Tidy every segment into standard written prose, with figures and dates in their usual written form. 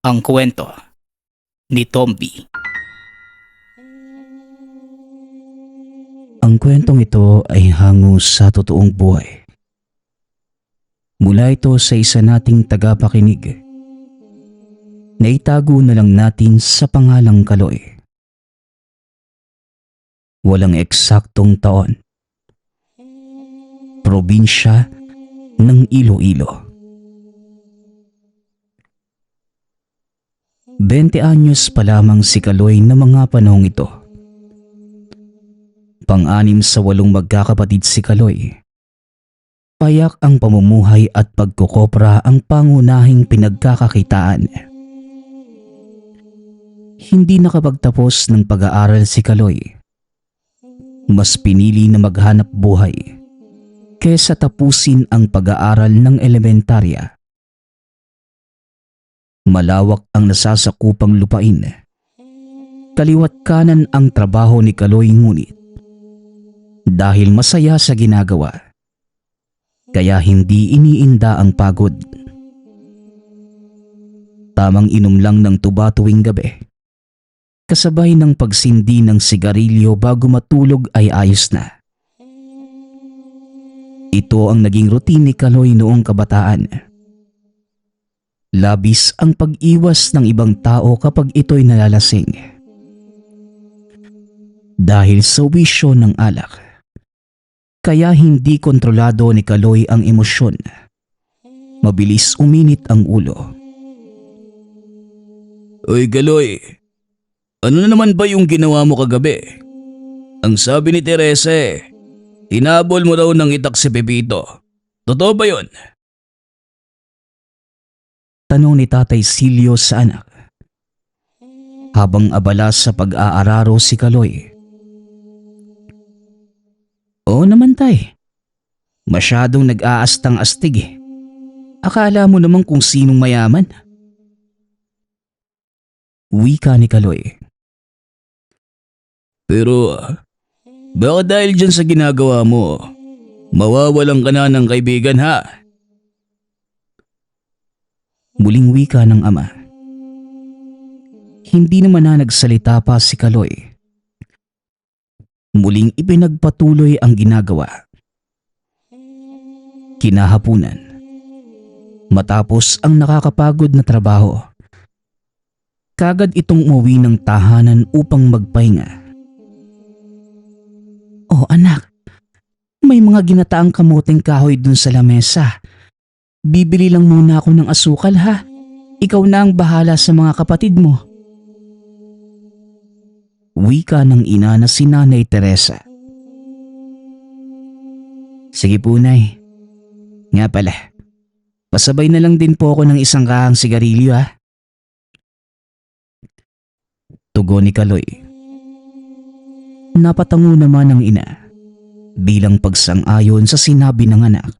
Ang kwento ni Tomby. Ang kwentong ito ay hango sa totoong buhay. Mula ito sa isa nating tagapakinig. Naitago na lang natin sa pangalang Kaloy. Walang eksaktong taon. Probinsya ng Iloilo. 20 anyos pa lamang si Kaloy na mga panahong ito. Pang-anim sa 8 magkakapatid si Kaloy. Payak ang pamumuhay at pagkukopra ang pangunahing pinagkakakitaan. Hindi nakapagtapos ng pag-aaral si Kaloy. Mas pinili na maghanap buhay kaysa tapusin ang pag-aaral ng elementarya. Malawak ang nasasakupang lupain. Kaliwat kanan ang trabaho ni Kaloy, ngunit dahil masaya sa ginagawa, kaya hindi iniinda ang pagod. Tamang inom lang ng tuba tuwing gabi, kasabay ng pagsindi ng sigarilyo bago matulog ay ayos na. Ito ang naging routine ni Kaloy noong kabataan. Labis ang pag-iwas ng ibang tao kapag ito'y nalalasing. Dahil sa wisyo ng alak, kaya hindi kontrolado ni Kaloy ang emosyon. Mabilis uminit ang ulo. Uy Kaloy, ano na naman ba yung ginawa mo kagabi? Ang sabi ni Teresa, hinabol mo raw ng itak si Pepito. Totoo ba yun? Tanong ni Tatay Silio sa anak. Habang abala sa pag-aararo si Kaloy. Oo naman tay. Masyadong nag-aastang-astig eh. Akala mo naman kung sinong mayaman. Wika ni Kaloy. Pero baka dahil dyan sa ginagawa mo, mawawalan ka na ng kaibigan ha? Muling wika ng ama. Hindi naman na nagsalita pa si Kaloy. Muling ipinagpatuloy ang ginagawa. Kinahapunan, matapos ang nakakapagod na trabaho, kagad itong umuwi ng tahanan upang magpahinga. Oh anak, may mga ginataang kamuting kahoy dun sa lamesa. Bibili lang muna ako ng asukal ha. Ikaw na ang bahala sa mga kapatid mo. Wika ng ina na si Nanay Teresa. Sige po nay. Nga pala, pasabay na lang din po ako ng isang kahang sigarilyo ha. Tugon ni Kaloy. Napatango naman ang ina bilang pagsang-ayon sa sinabi ng anak.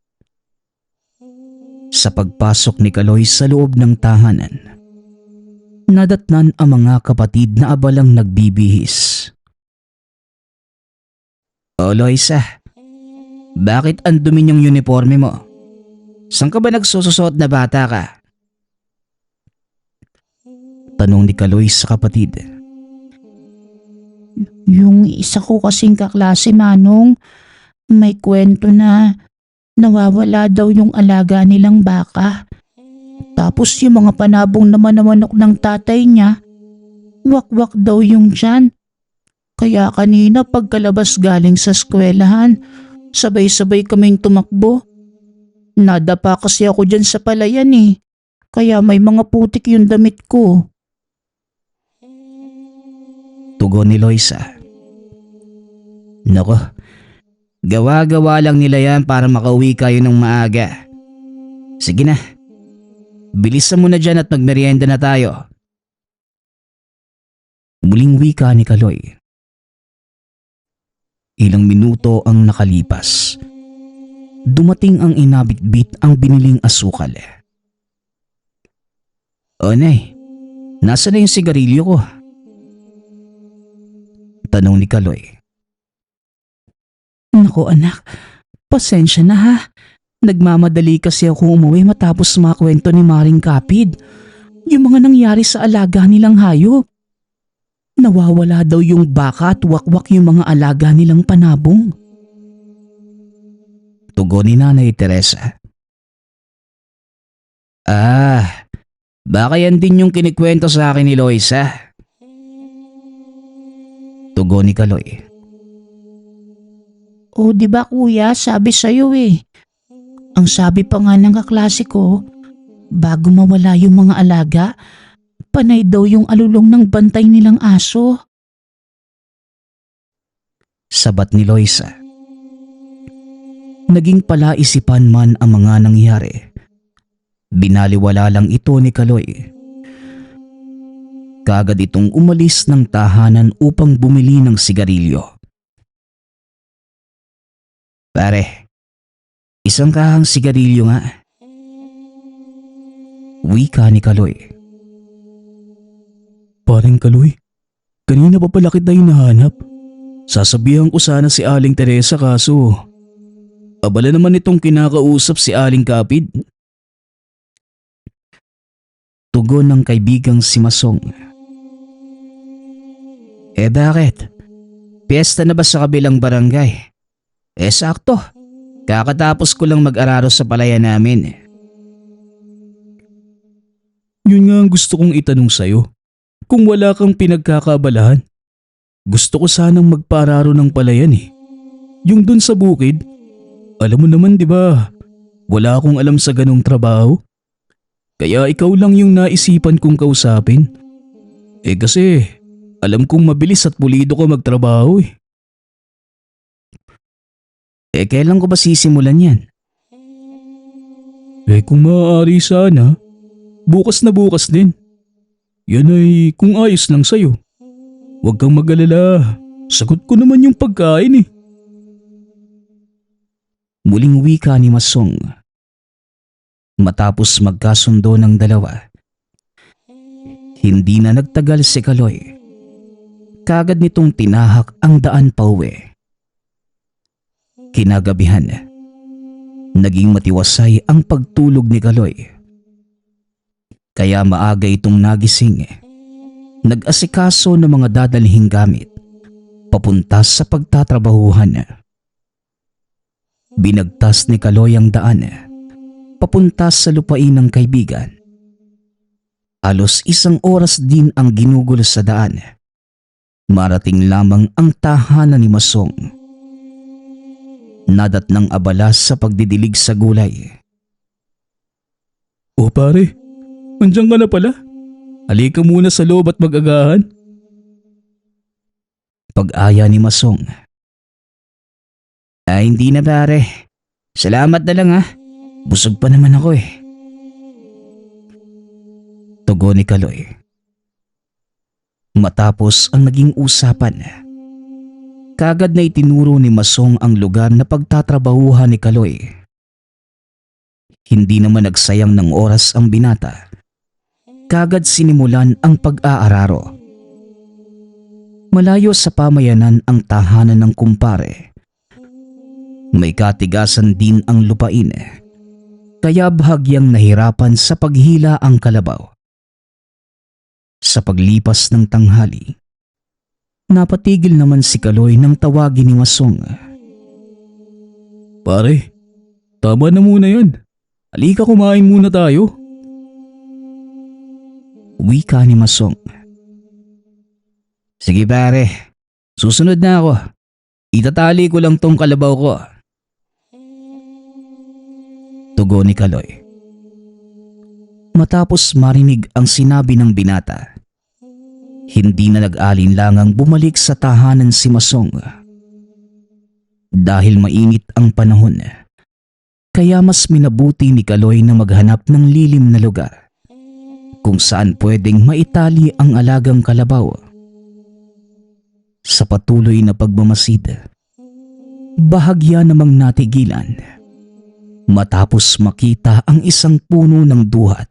Sa pagpasok ni Kaloy sa loob ng tahanan, nadatnan ang mga kapatid na abalang nagbibihis. O Loisa, bakit ang dumi niyong uniforme mo? Saan ka ba nagsususot na bata ka? Tanong ni Kaloy sa kapatid. Yung isa ko kasing kaklase, Manong, may kwento na nawawala daw yung alaga nilang baka. Tapos yung mga panabong naman na manok ng tatay niya, wakwak daw yung tiyan. Kaya kanina pagkalabas galing sa eskwelahan, sabay-sabay kaming tumakbo. Nadapa kasi ako dyan sa palayan eh, kaya may mga putik yung damit ko. Tugon ni Loisa. Nako, gawa-gawa lang nila yan para makauwi kayo ng maaga. Sige na, bilisan mo na dyan at magmerienda na tayo. Muling wika ni Kaloy. Ilang minuto ang nakalipas. Dumating ang inabitbit ang biniling asukal. O nay, nasa na yung sigarilyo ko? Tanong ni Kaloy. Naku anak, pasensya na ha. Nagmamadali kasi ako umuwi matapos mga kwento ni Maring Kapid. yung mga nangyari sa alaga nilang hayop. Nawawala daw yung baka at wakwak yung mga alaga nilang panabong. Tugon ni Nanay Teresa. Baka yan din yung kinikwento sa akin ni Loisa. Tugon ni Kaloy. O di ba kuya, sabi sa'yo eh. Ang sabi pa nga ng kaklase ko, bago mawala yung mga alaga, panay daw yung alulong ng bantay nilang aso. Sabat ni Loisa. Naging palaisipan man ang mga nangyari. Binaliwala lang ito ni Kaloy. Kagad itong umalis ng tahanan upang bumili ng sigarilyo. Pare, isang kahang sigarilyo nga. Wika ni Kaloy. Parang Kaloy, kanina pa pala kita hinahanap. Sasabihan ko sana si Aling Teresa kaso abala naman itong kinakausap si Aling Kapid. Tugon ng kaibigang si Masong. Bakit? Piyesta na ba sa kabilang barangay? Sakto. Kakatapos ko lang mag-araro sa palayan namin. Yun nga ang gusto kong itanong sa'yo. Kung wala kang pinagkakabalahan, gusto ko sanang magpararo ng palayan eh. Yung dun sa bukid, alam mo naman di ba, wala akong alam sa ganong trabaho. Kaya ikaw lang yung naisipan kong kausapin. Kasi alam kong mabilis at pulido ka magtrabaho eh. Kailan ko ba sisimulan yan? Kung maaari sana, bukas na bukas din. Yan ay kung ayos lang sa'yo. Huwag kang mag-alala, sagot ko naman yung pagkain eh. Muling wika ni Masong. Matapos magkasundo ng dalawa, hindi na nagtagal si Kaloy. Kagad nitong tinahak ang daan pauwi. Kinagabihan, naging matiwasay ang pagtulog ni Kaloy. Kaya maaga itong nagising. Nag-asikaso ng mga dadalhing gamit papunta sa pagtatrabahuhan. Binagtas ni Kaloy ang daan papunta sa lupain ng kaibigan. Halos 1 oras din ang ginugol sa daan. Marating lamang ang tahanan ni Masong. Nadat ng abala sa pagdidilig sa gulay. O pare, andyan ka na pala. Halika muna sa loob at mag-agahan. Pag-aya ni Masong. Hindi na pare. Salamat na lang ha. Busog pa naman ako eh. Tugon ni Kaloy. Matapos ang naging usapan, kagad na itinuro ni Masong ang lugar na pagtatrabahuhan ni Kaloy. Hindi naman nagsayang ng oras ang binata. Kagad sinimulan ang pag-aararo. Malayo sa pamayanan ang tahanan ng kumpare. May katigasan din ang lupain, kaya bahagyang nahirapan sa paghila ang kalabaw. Sa paglipas ng tanghali, napatigil naman si Kaloy nang tawagin ni Masong. Pare, tama na muna yan. Halika kumain muna tayo. Wika ni Masong. Sige pare, susunod na ako. Itatali ko lang tong kalabaw ko. Tugon ni Kaloy. Matapos marinig ang sinabi ng binata, hindi na nag-alinlangang bumalik sa tahanan si Masong. Dahil mainit ang panahon, kaya mas minabuti ni Kaloy na maghanap ng lilim na lugar kung saan pwedeng maitali ang alagang kalabaw. Sa patuloy na pagmamasid, bahagya namang natigilan matapos makita ang isang puno ng duhat.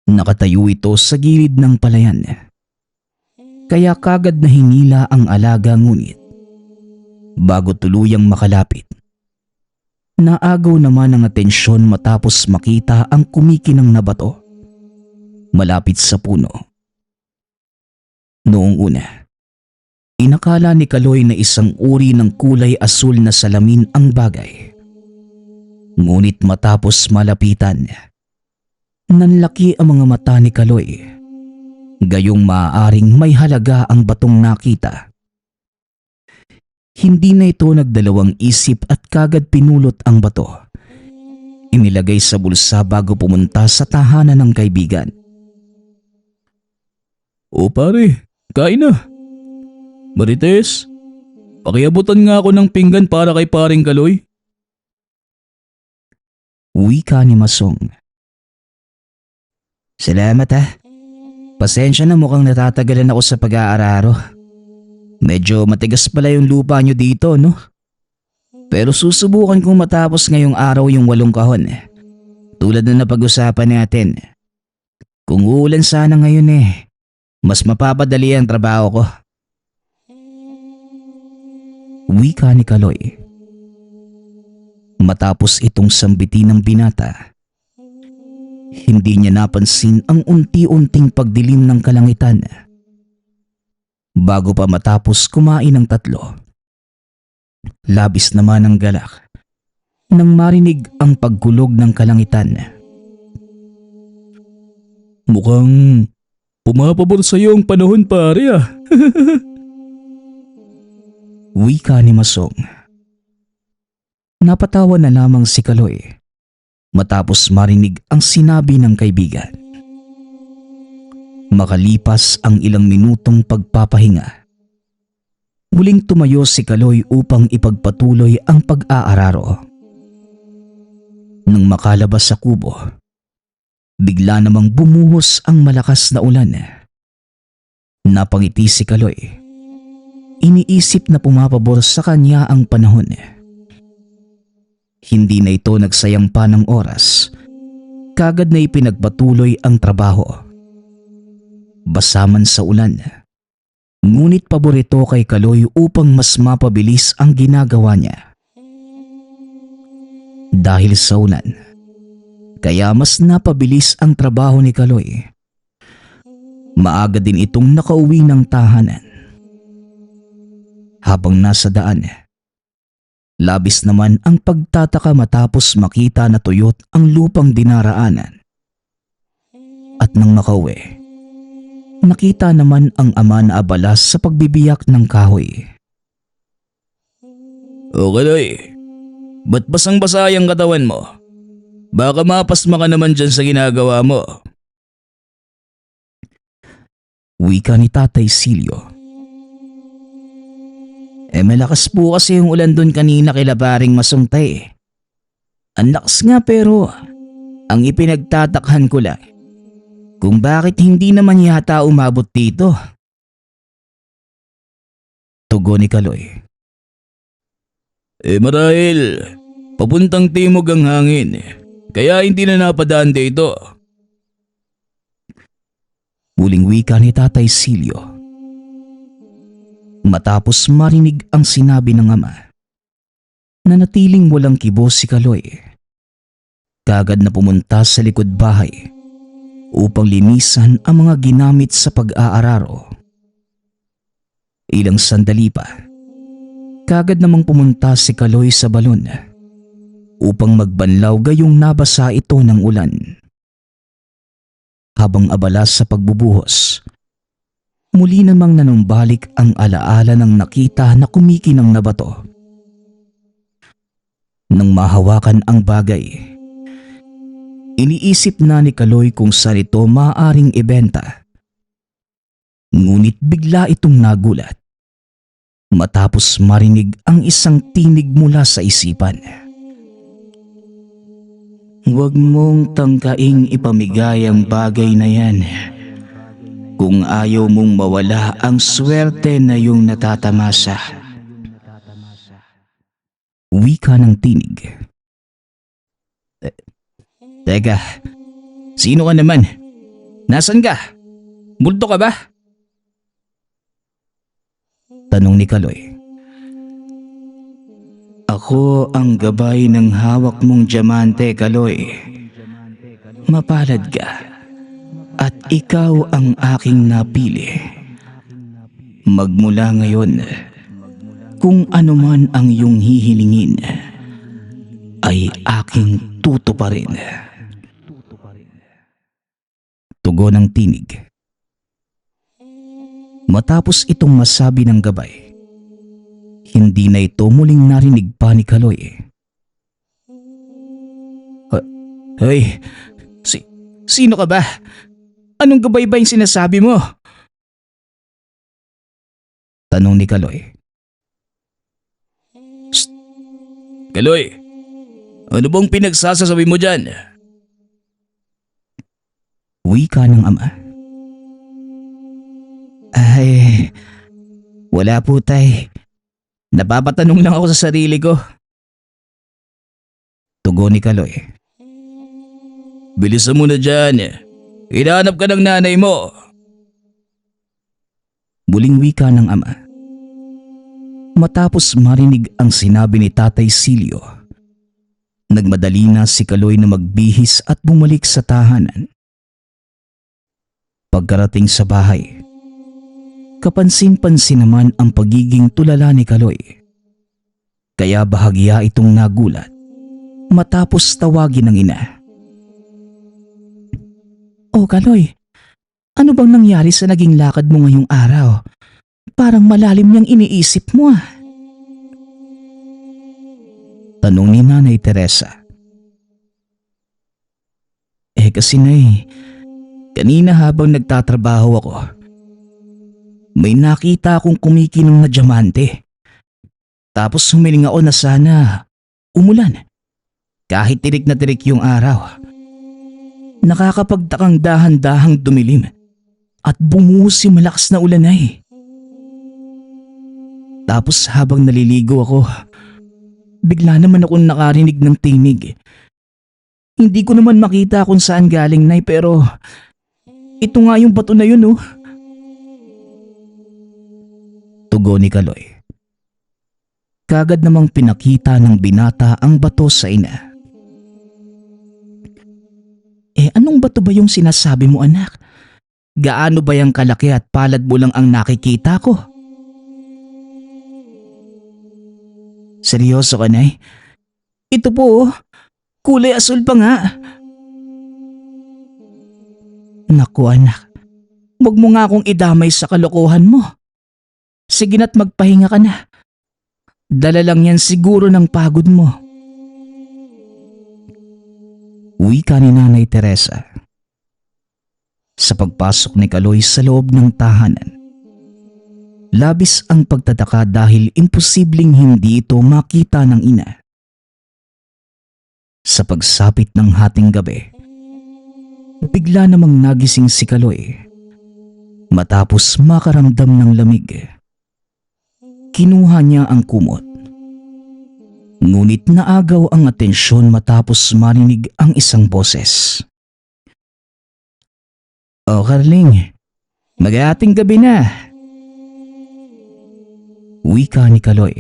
Nakatayo ito sa gilid ng palayan. Kaya kagad na hinila ang alaga, ngunit bago tuluyang makalapit, naagaw naman ang atensyon matapos makita ang kumikinang na bato. malapit sa puno. Noong una, inakala ni Kaloy na isang uri ng kulay asul na salamin ang bagay. Ngunit matapos malapitan, nanlaki ang mga mata ni Kaloy. Gayong maaaring may halaga ang batong nakita. Hindi na ito nagdalawang isip at kagad pinulot ang bato. Inilagay sa bulsa bago pumunta sa tahanan ng kaibigan. O pare, kain na. Marites, pakiabutan nga ako ng pinggan para kay paring Kaloy. Wika ni Masong. Salamat ha. Pasensya na, mukhang natatagalan ako sa pag-aararo. Medyo matigas pala yung lupa nyo dito, no? Pero susubukan kong matapos ngayong araw yung 8 kahon. Tulad na napag-usapan natin. Kung uulan sana ngayon mas mapapadali ang trabaho ko. Wika ni Kaloy. Matapos itong sambitin ng binata, hindi niya napansin ang unti-unting pagdilim ng kalangitan. Bago pa matapos kumain ng 3, labis naman ang galak nang marinig ang pagkulog ng kalangitan. Mukhang pumapabor sa'yo ang panahon pare ah. Wika ni Masong. Napatawa na lamang si Kaloy matapos marinig ang sinabi ng kaibigan. Makalipas ang ilang minutong pagpapahinga, muling tumayo si Kaloy upang ipagpatuloy ang pag-aararo. Nang makalabas sa kubo, bigla namang bumuhos ang malakas na ulan. Napangiti si Kaloy. Iniisip na pumapabor sa kanya ang panahon. Hindi na ito nagsayang pa ng oras. Kagad na ipinagpatuloy ang trabaho. Basa man sa ulan, ngunit paborito kay Kaloy upang mas mapabilis ang ginagawa niya. Dahil sa ulan, kaya mas napabilis ang trabaho ni Kaloy. Maaga din itong nakauwi ng tahanan. Habang nasa daan, labis naman ang pagtataka matapos makita na tuyot ang lupang dinaraanan. At nang makauwi, nakita naman ang ama na abala sa pagbibiyak ng kahoy. O Kaloy, ba't basang-basa yung katawan mo? Baka mapasma ka naman dyan sa ginagawa mo. Wika ni Tatay Silio. Malakas po kasi yung ulan doon kanina kila paring Masungtay. Ang lakas nga pero ang ipinagtatakhan ko lang kung bakit hindi naman yata umabot dito. Tugon ni Kaloy. Marahil, papuntang timog ang hangin, kaya hindi na napadaan dito. Huling wika ni Tatay Silio. Matapos marinig ang sinabi ng ama, nanatiling walang kibo si Kaloy. Kagad na pumunta sa likod bahay upang linisan ang mga ginamit sa pag-aararo. Ilang sandali pa, kagad namang pumunta si Kaloy sa balon upang magbanlaw gayong nabasa ito ng ulan. Habang abala sa pagbubuhos, muli namang nanumbalik ang alaala ng nakita na kumikinang na bato. Nang mahawakan ang bagay, iniisip na ni Kaloy kung saan ito maaaring ibenta. Ngunit bigla itong nagulat matapos marinig ang isang tinig mula sa isipan. Huwag mong tangkaing ipamigay ang bagay na yan kung ayaw mong mawala ang swerte na iyong natatamasa. Wika ng tinig. Teka, sino ka naman? Nasaan ka? Multo ka ba? Tanong ni Kaloy. Ako ang gabay ng hawak mong diamante, Kaloy. Mapalad ka. at ikaw ang aking napili. Magmula ngayon, kung ano man ang iyong hihilingin, ay aking tutuparin. Tugon ng tinig. Matapos itong masabi ng gabay, hindi na ito muling narinig pa ni Kaloy. Hoy, sino ka ba? Anong gabay ba yung sinasabi mo? Tanong ni Kaloy. Kaloy, ano bang pinagsasasabi mo dyan? Wika ng ama. Ay, wala po tay. Napapatanong lang ako sa sarili ko. Tugon ni Kaloy. Bilisan mo na dyan. Hinahanap ka ng nanay mo. Muling wika ng ama. Matapos marinig ang sinabi ni Tatay Silio, nagmadali na si Kaloy na magbihis at bumalik sa tahanan. Pagkarating sa bahay, kapansin-pansin naman ang pagiging tulala ni Kaloy. Kaya bahagya itong nagulat matapos tawagin ng ina. Oh Kaloy, ano bang nangyari sa naging lakad mo ngayong araw? Parang malalim niyang iniisip mo ah. Tanong ni Nanay Teresa. Kasi nay, kanina habang nagtatrabaho ako, may nakita akong kumikinang na diamante. Tapos humiling ako na sana umulan. Kahit tirik na tirik yung araw. Nakakapagtakang dahan-dahang dumilim at bumuhos si malakas na ulan ay. Tapos habang naliligo ako, bigla naman akong nakarinig ng tinig. Hindi ko naman makita kung saan galing nay pero ito nga yung bato na yun oh. Tugon ni Kaloy. Kagad namang pinakita ng binata ang bato sa ina. Anong bato ba yung sinasabi mo anak? Gaano ba yung kalaki at palad mo lang ang nakikita ko? Seryoso ka nay? Ito po oh, kulay asul pa nga. Naku anak, Huwag mo nga akong idamay sa kalokohan mo. Sige na't magpahinga ka na. Dala lang yan siguro ng pagod mo. Wika ni Nanay Teresa. Sa pagpasok ni Kaloy sa loob ng tahanan, labis ang pagtataka dahil imposibleng hindi ito makita ng ina. Sa pagsapit ng hating gabi, bigla namang nagising si Kaloy matapos makaramdam ng lamig. Kinuha niya ang kumot. Ngunit naagaw ang atensyon matapos marinig ang isang boses. "O Carling, mag-aating gabi na." Wika ni Kaloy.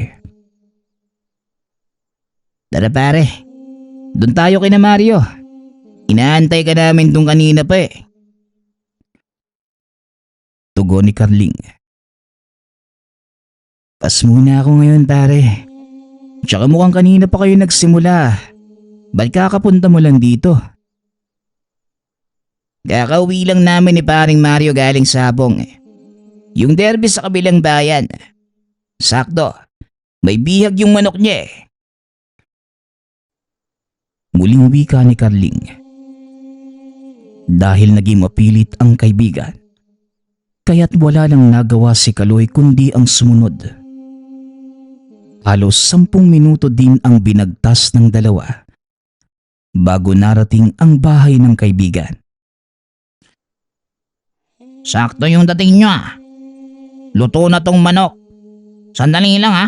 Tara pare, doon tayo kina Mario. Inaantay ka namin doon kanina pa eh. Tugon ni Carling. Pas muna ako ngayon pare. Tsaka mukhang kanina pa kayo nagsimula. Ba't kakapunta mo lang dito? Kakauwi lang namin ni paring Mario galing Sabong. Yung derby sa kabilang bayan. Sakto, may bihag yung manok niya eh. Muling wika ni Carling. Dahil naging mapilit ang kaibigan, kaya't wala nang nagawa si Kaloy kundi ang sumunod. Halos 10 minuto din ang binagtas ng dalawa bago narating ang bahay ng kaibigan. Sakto yung dating nyo ah. Luto na tong manok. Sandali lang ha.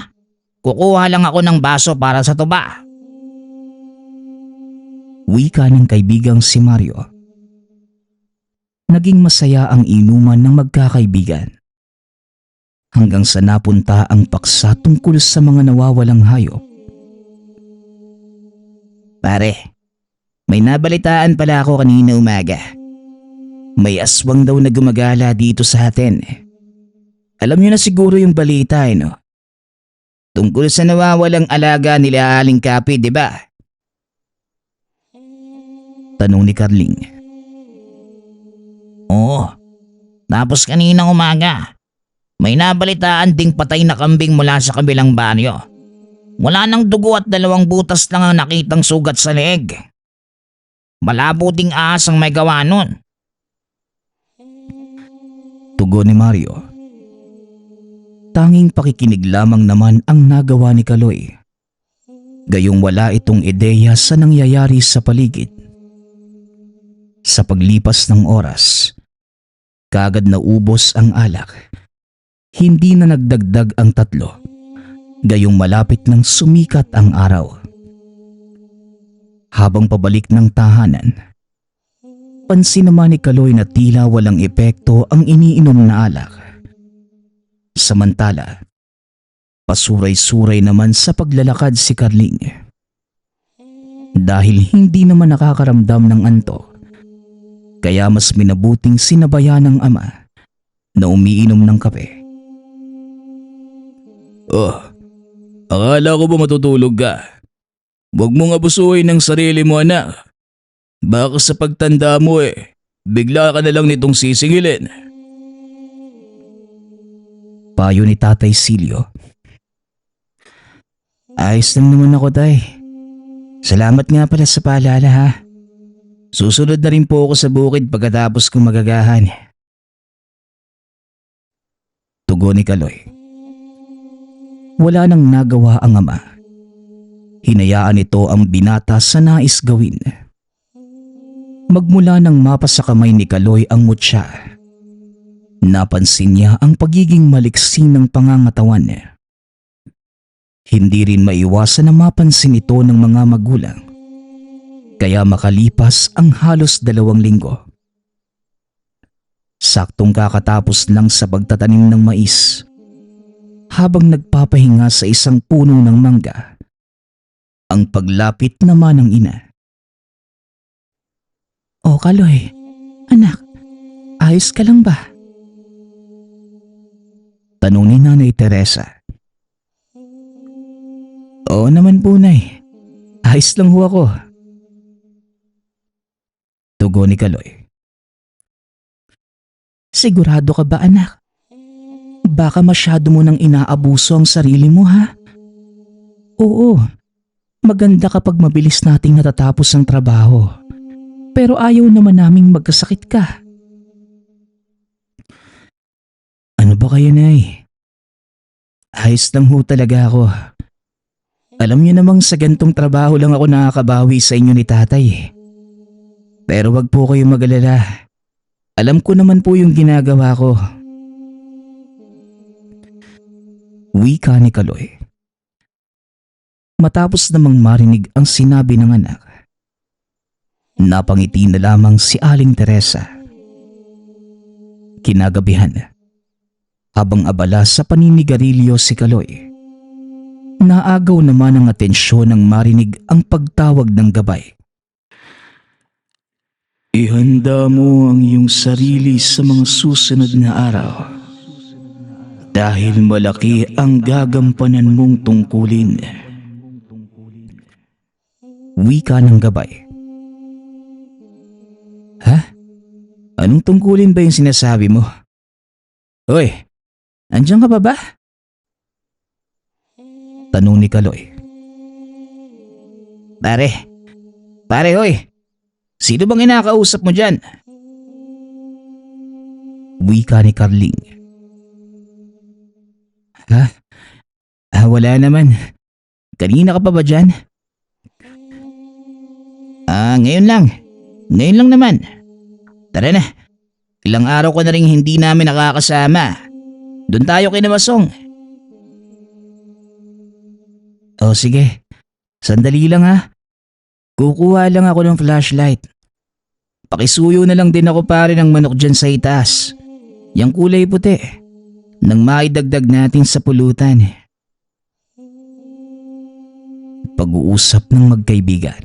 Kukuha lang ako ng baso para sa tuba. Wika ng kaibigang si Mario. Naging masaya ang inuman ng magkakaibigan. Hanggang sa napunta ang paksa tungkol sa mga nawawalang hayop. Pare, may nabalitaan pala ako kanina umaga. May aswang daw na gumagala dito sa atin. Alam niyo na siguro yung balita no? Tungkol sa nawawalang alaga nila Aling Kapi, di ba? Tanong ni Carling. Oo. Tapos kaninang umaga, may nabalitaan ding patay na kambing mula sa kabilang baryo. Wala nang dugo at 2 butas lang ang nakitang sugat sa leeg. Malabo ding ahas ang may gawa nun. Tugon ni Mario. Tanging pakikinig lamang naman ang nagawa ni Kaloy. Gayong wala itong ideya sa nangyayari sa paligid. Sa paglipas ng oras, kaagad na ubos ang alak. Hindi na nagdagdag ang 3. Gayong malapit nang sumikat ang araw. Habang pabalik ng tahanan, pansin naman ni Kaloy na tila walang epekto ang iniinom na alak. Samantala, pasuray-suray naman sa paglalakad si Carling. Dahil hindi naman nakakaramdam ng antok, kaya mas minabuting sinabayan ng ama na umiinom ng kape. Oh, akala ko ba matutulog ka? Huwag mong abusuhin ng sarili mo, anak. Baka sa pagtanda mo bigla ka na lang nitong sisingilin. Payo ni Tatay Silio. Ayos lang naman ako, Tay. Salamat nga pala sa paalala ha. Susunod na rin po ako sa bukid pagkatapos kong magagahan. Tugon ni Kaloy. Wala nang nagawa ang ama. Hinayaan ito ang binata sa nais gawin. Magmula nang mapa sa kamay ni Kaloy ang mutya, napansin niya ang pagiging maliksi ng pangangatawan niya. Hindi rin maiwasan na mapansin ito ng mga magulang. Kaya makalipas ang halos 2 linggo. Saktong kakatapos lang sa pagtatanim ng mais, habang nagpapahinga sa isang puno ng mangga, ang paglapit naman ng ina. O Kaloy, anak, ayos ka lang ba? Tanong ni Nanay Teresa. Oo naman po, Nay. Ayos lang ho ako. Tugon ni Kaloy. Sigurado ka ba, anak? Baka masyado mo nang inaabuso ang sarili mo, ha? Oo, maganda kapag mabilis nating natatapos ang trabaho. Pero ayaw naman naming magkasakit ka. Ano ba kayo, Nay? Ayos lang ho talaga ako. Alam niyo namang sa gantong trabaho lang ako nakakabawi sa inyo ni Tatay. Pero wag po kayong mag-alala. Alam ko naman po yung ginagawa ko. Wika ni Kaloy. Matapos namang marinig ang sinabi ng anak, napangiti na lamang si Aling Teresa. Kinagabihan, habang abala sa paninigarilyo si Kaloy, naagaw naman ang atensyon nang marinig ang pagtawag ng gabay. Ihanda mo ang iyong sarili sa mga susunod na araw. Dahil malaki ang gagampanan mong tungkulin. Wika ng gabay. Ha? Anong tungkulin ba yung sinasabi mo? Hoy, andiyan ka pa ba? Tanong ni Kaloy. Pare hoy. Sino bang inakausap mo dyan? Wika ni Carling. Ha? Wala naman. Kanina ka pa ba dyan? Ngayon lang. Ngayon lang naman. Tara na. Ilang araw ko na rin hindi namin nakakasama. Doon tayo kay Namasong. O sige, sandali lang ha. Kukuha lang ako ng flashlight. Pakisuyo na lang din ako pare ng manok dyan sa itaas. Yang kulay puti. Nang maidagdag natin sa pulutan. Pag-uusap ng magkaibigan.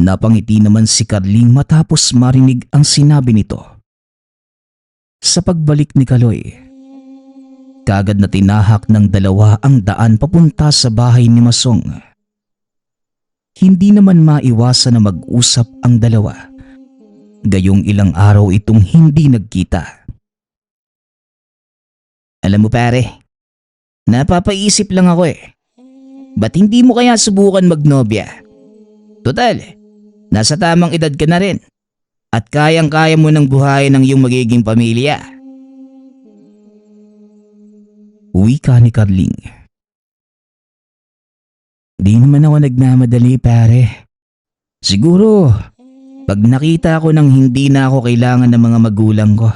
Napangiti naman si Carling matapos marinig ang sinabi nito. Sa pagbalik ni Kaloy, kagad na tinahak ng dalawa ang daan papunta sa bahay ni Masong. Hindi naman maiwasan na mag-usap ang dalawa. Gayong ilang araw itong hindi nagkita. Alam mo pare, napapaisip lang ako eh. Ba't hindi mo kaya subukan magnobya? Total, nasa tamang edad ka na rin. At kayang-kaya mo ng buhayin ng iyong magiging pamilya. Wika ni Carling. Di naman ako nagmamadali pare. Siguro, pag nakita ko nang hindi na ako kailangan ng mga magulang ko,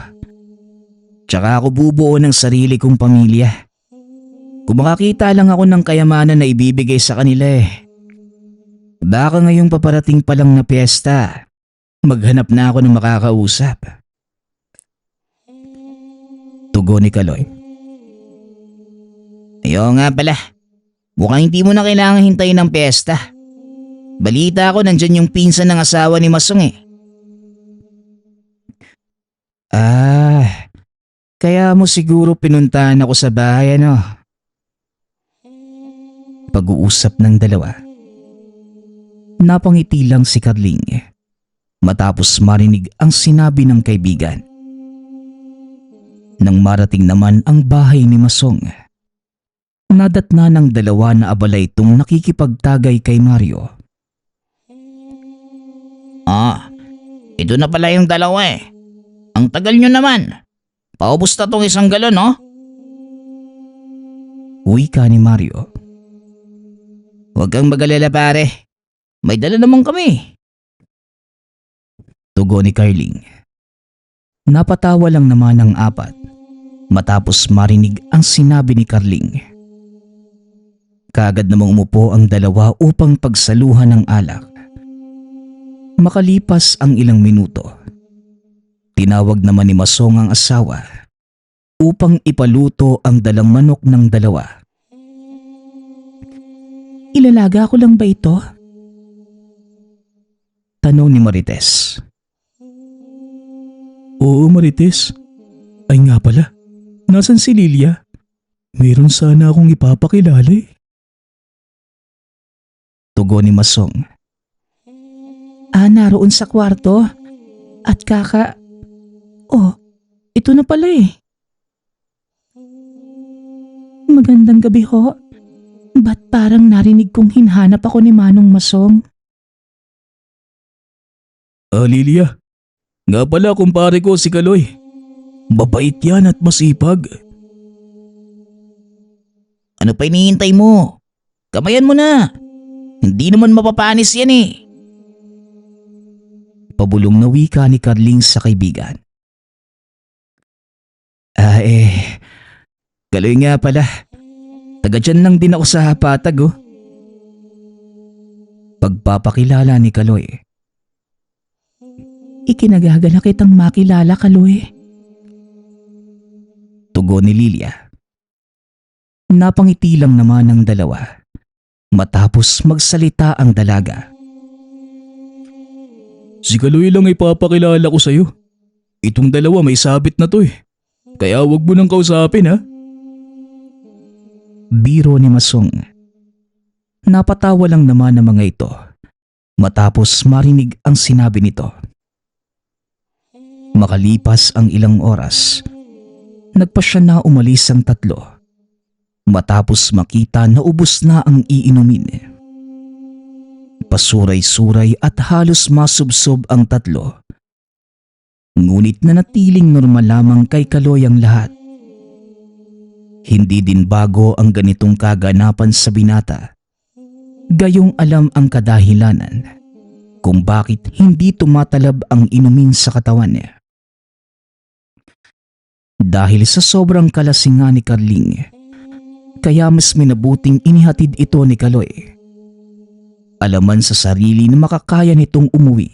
tsaka ako bubuo ng sarili kong pamilya. Kung makakita lang ako ng kayamanan na ibibigay sa kanila eh. Baka ngayong paparating pa lang na piyesta, maghanap na ako ng makakausap. Tugon ni Kaloy. Ayaw nga pala, mukhang hindi mo na kailangan hintayin ng piyesta. Balita ko nandyan yung pinsan ng asawa ni Masong eh. Kaya mo siguro pinuntahan ako sa bahay ano? Pag-uusap ng dalawa. Napangiti lang si Carling matapos marinig ang sinabi ng kaibigan. Nang marating naman ang bahay ni Masong, nadatna ng dalawa na abala itong nakikipagtagay kay Mario. Ito na pala yung dalawa eh. Ang tagal nyo naman. Paubos na tong isang galon no? Wika ni Mario. Huwag kang mag-alala pare. May dala naman kami. Tugon ni Carling. Napatawa lang naman ang apat matapos marinig ang sinabi ni Carling. Kaagad namang umupo ang dalawa upang pagsaluhan ng alak. Makalipas ang ilang minuto, tinawag naman ni Masong ang asawa upang ipaluto ang dalang manok ng dalawa. Ilalaga ko lang ba ito? Tanong ni Marites. Oo Marites. Ay nga pala, nasan si Lilia? Meron sana akong ipapakilala eh. Tugon ni Masong. Naroon sa kwarto. At ito na pala eh. Magandang gabi ho. Ba't parang narinig kong hinhanap ako ni Manong Masong? Lilia. Nga pala kumpare ko si Kaloy. Babait yan at masipag. Ano pa hinihintay mo? Kamayan mo na. Hindi naman mapapanis yan eh. Pabulong na wika ni Carling sa kaibigan. Kaloy nga pala. Taga dyan lang din ako sa Hapatag oh. Pagpapakilala ni Kaloy. Ikinagagala kitang makilala, Kaloy. Tugon ni Lilia. Napangiti lang naman ang dalawa matapos magsalita ang dalaga. Si Kaloy lang ay papakilala ko sa'yo. Itong dalawa may sabit na to eh. Kaya wag mo nang kausapin ha. Biro ni Masong. Napatawa lang naman ang mga ito matapos marinig ang sinabi nito. Makalipas ang ilang oras, nagpa siya na umalis ang tatlo matapos makita na ubos na ang iinumin. Pasuray-suray at halos masubsob ang tatlo. Ngunit nanatiling normal lamang kay Kaloy ang lahat. Hindi din bago ang ganitong kaganapan sa binata. Gayong alam ang kadahilanan kung bakit hindi tumatalab ang inumin sa katawan niya. Dahil sa sobrang kalasingan ni Carling, kaya mas minabuting inihatid ito ni Kaloy. Alaman sa sarili na makakaya nitong umuwi.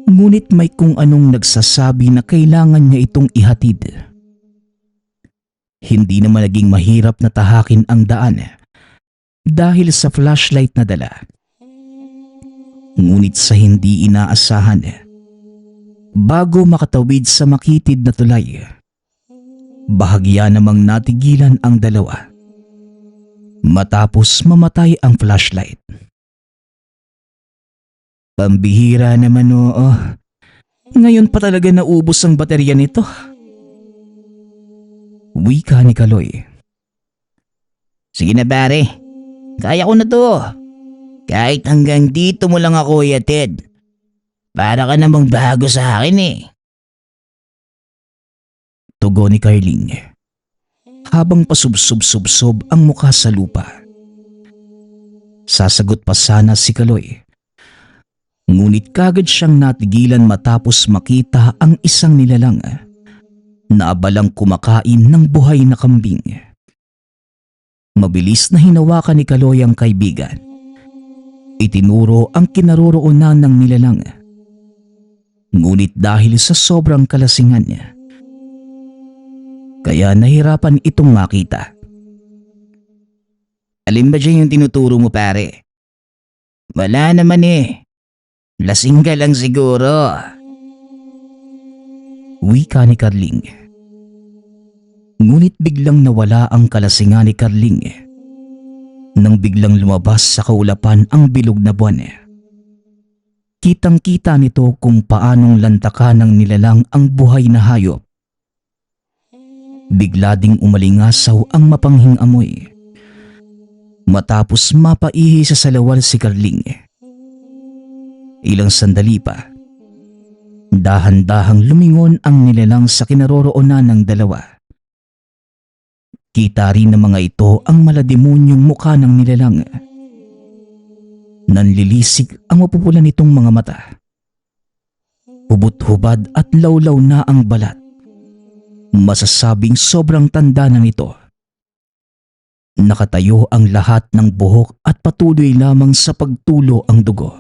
Ngunit may kung anong nagsasabi na kailangan niya itong ihatid. Hindi naman naging mahirap na tahakin ang daan dahil sa flashlight na dala. Ngunit sa hindi inaasahan, bago makatawid sa makitid na tulay, bahagya namang natigilan ang dalawa matapos mamatay ang flashlight. Pambihira naman oo. Ngayon pa talaga naubos ang baterya nito. Wika ni Kaloy. Sige na pare, kaya ko na to. Kahit hanggang dito mo lang ako iatid. Para ka namang bago sa akin eh. Tugon ni Carling habang pasubsob-subsob ang mukha sa lupa. Sasagot pa sana si Kaloy. Ngunit kagad siyang natigilan matapos makita ang isang nilalang na abalang kumakain ng buhay na kambing. Mabilis na hinawakan ni Kaloy ang kaibigan. Itinuro ang kinaroroonan ng nilalang. Ngunit dahil sa sobrang kalasingan niya, kaya nahirapan itong makita. Alin ba dyan yung tinuturo mo pare? Wala naman eh. Lasing ka lang siguro. Wika ni Carling. Ngunit biglang nawala ang kalasingan ni Carling nang biglang lumabas sa kaulapan ang bilog na buwan. Kitang-kita nito kung paanong lantakan ng nilalang ang buhay na hayop. Bigla ding umalingasaw ang mapanghing amoy. Matapos mapaihi sa salawal si Carling. Ilang sandali pa, dahan-dahang lumingon ang nilalang sa kinaroroonan ng dalawa. Kita rin ng mga ito ang malademonyong mukha ng nilalang. Nanlilisik ang mapupulan nitong mga mata. Hubot-hubad at lawlaw na ang balat. Masasabing sobrang tanda na nito. Nakatayo ang lahat ng buhok at patuloy lamang sa pagtulo ang dugo.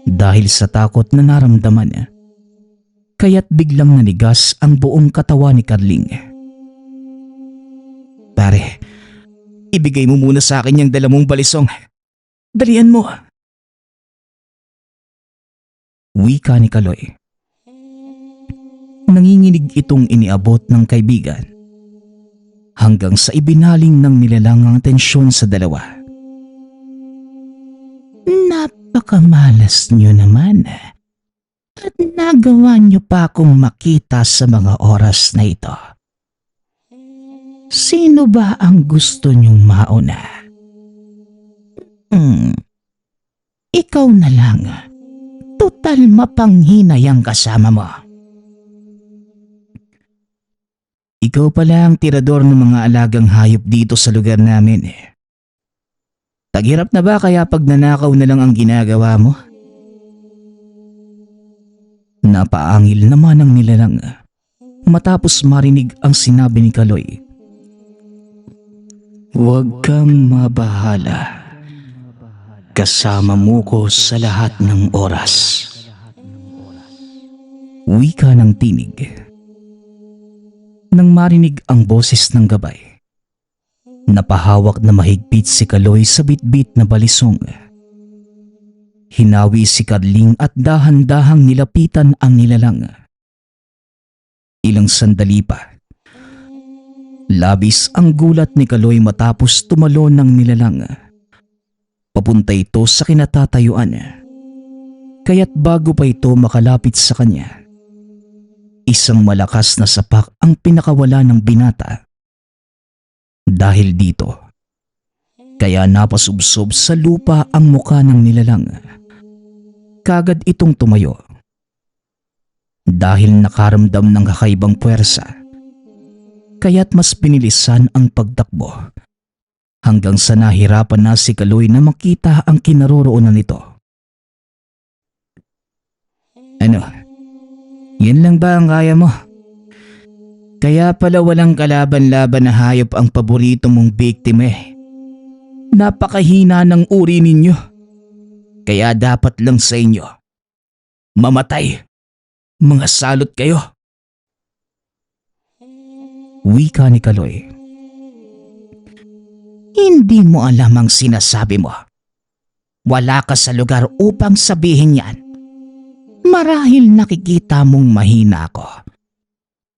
Dahil sa takot na naramdaman niya, kaya't biglang nanigas ang buong katawan ni Carling. Pare, ibigay mo muna sa akin yung dala mong balisong. Dalian mo. Wika ni Kaloy. Nanginginig itong iniabot ng kaibigan hanggang sa ibinaling ng nilalang ang tensyon sa dalawa. Napakamalas nyo naman. At nagawa nyo pa akong makita sa mga oras na ito. Sino ba ang gusto nyong mauna? Ikaw na lang. Total mapanghinay ang kasama mo. Ikaw pala ang tirador ng mga alagang hayop dito sa lugar namin. Taghirap na ba kaya pag nanakaw na lang ang ginagawa mo? Napaangil naman ang nilalang matapos marinig ang sinabi ni Kaloy. Huwag kang mabahala. Kasama mo ko sa lahat ng oras. Wika ng tinig. Nang marinig ang boses ng gabay, napahawak na mahigpit si Kaloy sa bitbit na balisong. Hinawi si Carling at dahan-dahang nilapitan ang nilalang. Ilang sandali pa, labis ang gulat ni Kaloy matapos tumalon ng nilalang. Papunta ito sa kinatatayuan. Kaya't bago pa ito makalapit sa kanya, isang malakas na sapak ang pinakawala ng binata. Dahil dito, kaya napasubsob sa lupa ang muka ng nilalang. Kagad itong tumayo. Dahil nakaramdam ng kakaibang puwersa, kaya't mas binilisan ang pagtakbo hanggang sa nahirapan na si Kaloy na makita ang kinaroroonan nito. Ano? Yan lang ba ang kaya mo? Kaya pala walang kalaban-laban na hayop ang paborito mong biktima eh. Napakahina ng uri ninyo. Kaya dapat lang sa inyo mamatay. Mga salot kayo. Wika ni Kaloy. Hindi mo alam ang sinasabi mo. wala ka sa lugar upang sabihin yan. Marahil nakikita mong mahina ako.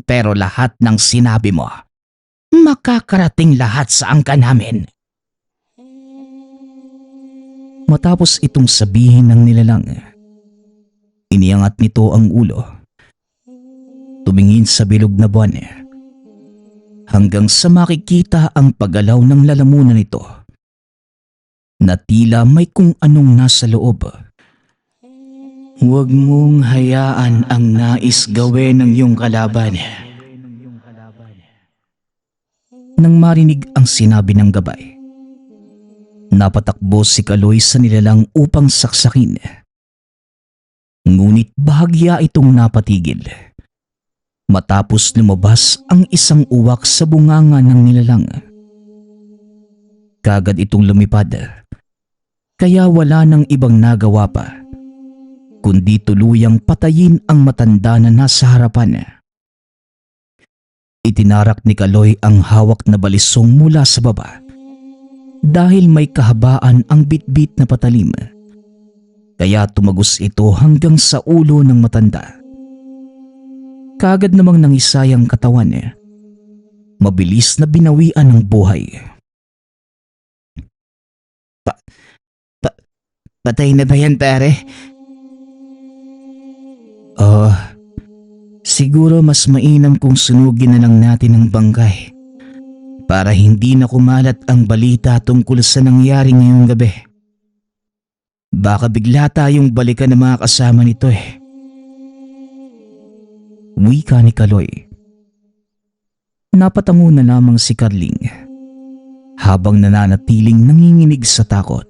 Pero lahat ng sinabi mo, makakarating lahat sa angkan namin. Matapos itong sabihin ng nilalang, iniangat nito ang ulo. Tumingin sa bilog na buwan hanggang sa makikita ang paggalaw ng lalamunan nito na tila may kung anong nasa loob. Huwag mong hayaan ang nais gawin ng iyong kalaban. Nang marinig ang sinabi ng gabay, napatakbo si Kaloy sa nilalang upang saksakin. Ngunit bahagya itong napatigil matapos lumabas ang isang uwak sa bunganga ng nilalang. Kagad itong lumipad, kaya wala nang ibang nagawa pa kundi tuluyang patayin ang matanda na nasa harapan. Itinarak ni Kaloy ang hawak na balisong mula sa baba dahil may kahabaan ang bitbit na patalim. Kaya tumagos ito hanggang sa ulo ng matanda. Kagad namang nangisay ang katawan. Mabilis na binawian ng buhay. Patay na ba yan, pare? Siguro mas mainam kung sunugin na lang natin ang bangkay para hindi na kumalat ang balita tungkol sa nangyari ngayong gabi. Baka bigla tayong balikan ng mga kasama nito Wika ni Kaloy. Napatango na lamang si Carling habang nananatiling nanginginig sa takot.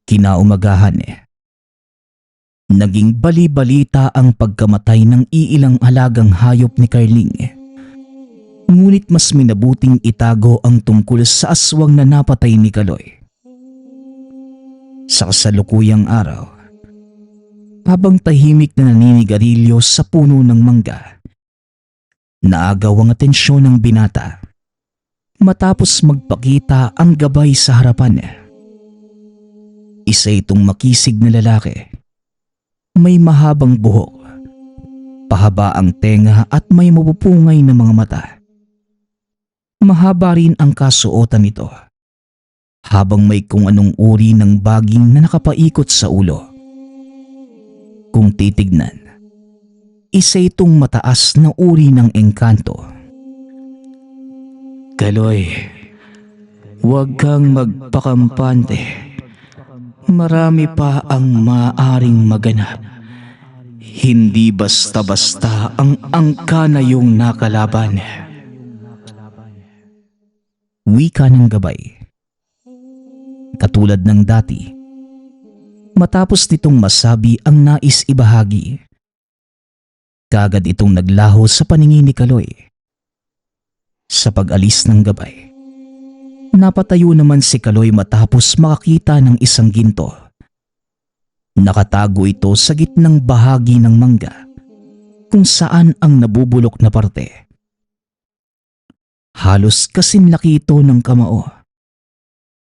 Kinaumagahan naging bali-balita ang pagkamatay ng iilang alagang hayop ni Carling. Ngunit mas minabuting itago ang tungkol sa aswang na napatay ni Kaloy. Sa kasalukuyang araw, habang tahimik na naninigarilyo sa puno ng mangga, naagaw ang atensyon ng binata matapos magpakita ang gabay sa harapan. Isa itong makisig na lalaki. May mahabang buhok, pahaba ang tenga at may mapupungay na mga mata. Mahaba rin ang kasuotan nito, habang may kung anong uri ng baging na nakapaikot sa ulo. Kung titignan, isa itong mataas na uri ng engkanto. Kaloy, huwag kang magpakampante. Marami pa ang maaring maganap. Hindi basta-basta ang angka na iyong nakalaban. Wika ng gabay. Katulad ng dati, matapos nitong masabi ang nais ibahagi, kagad itong naglaho sa paningin ni Kaloy. Sa pag-alis ng gabay, napatayo naman si Kaloy matapos makakita ng isang ginto. Nakatago ito sa gitnang bahagi ng mangga kung saan ang nabubulok na parte. Halos kasinlaki ito ng kamao.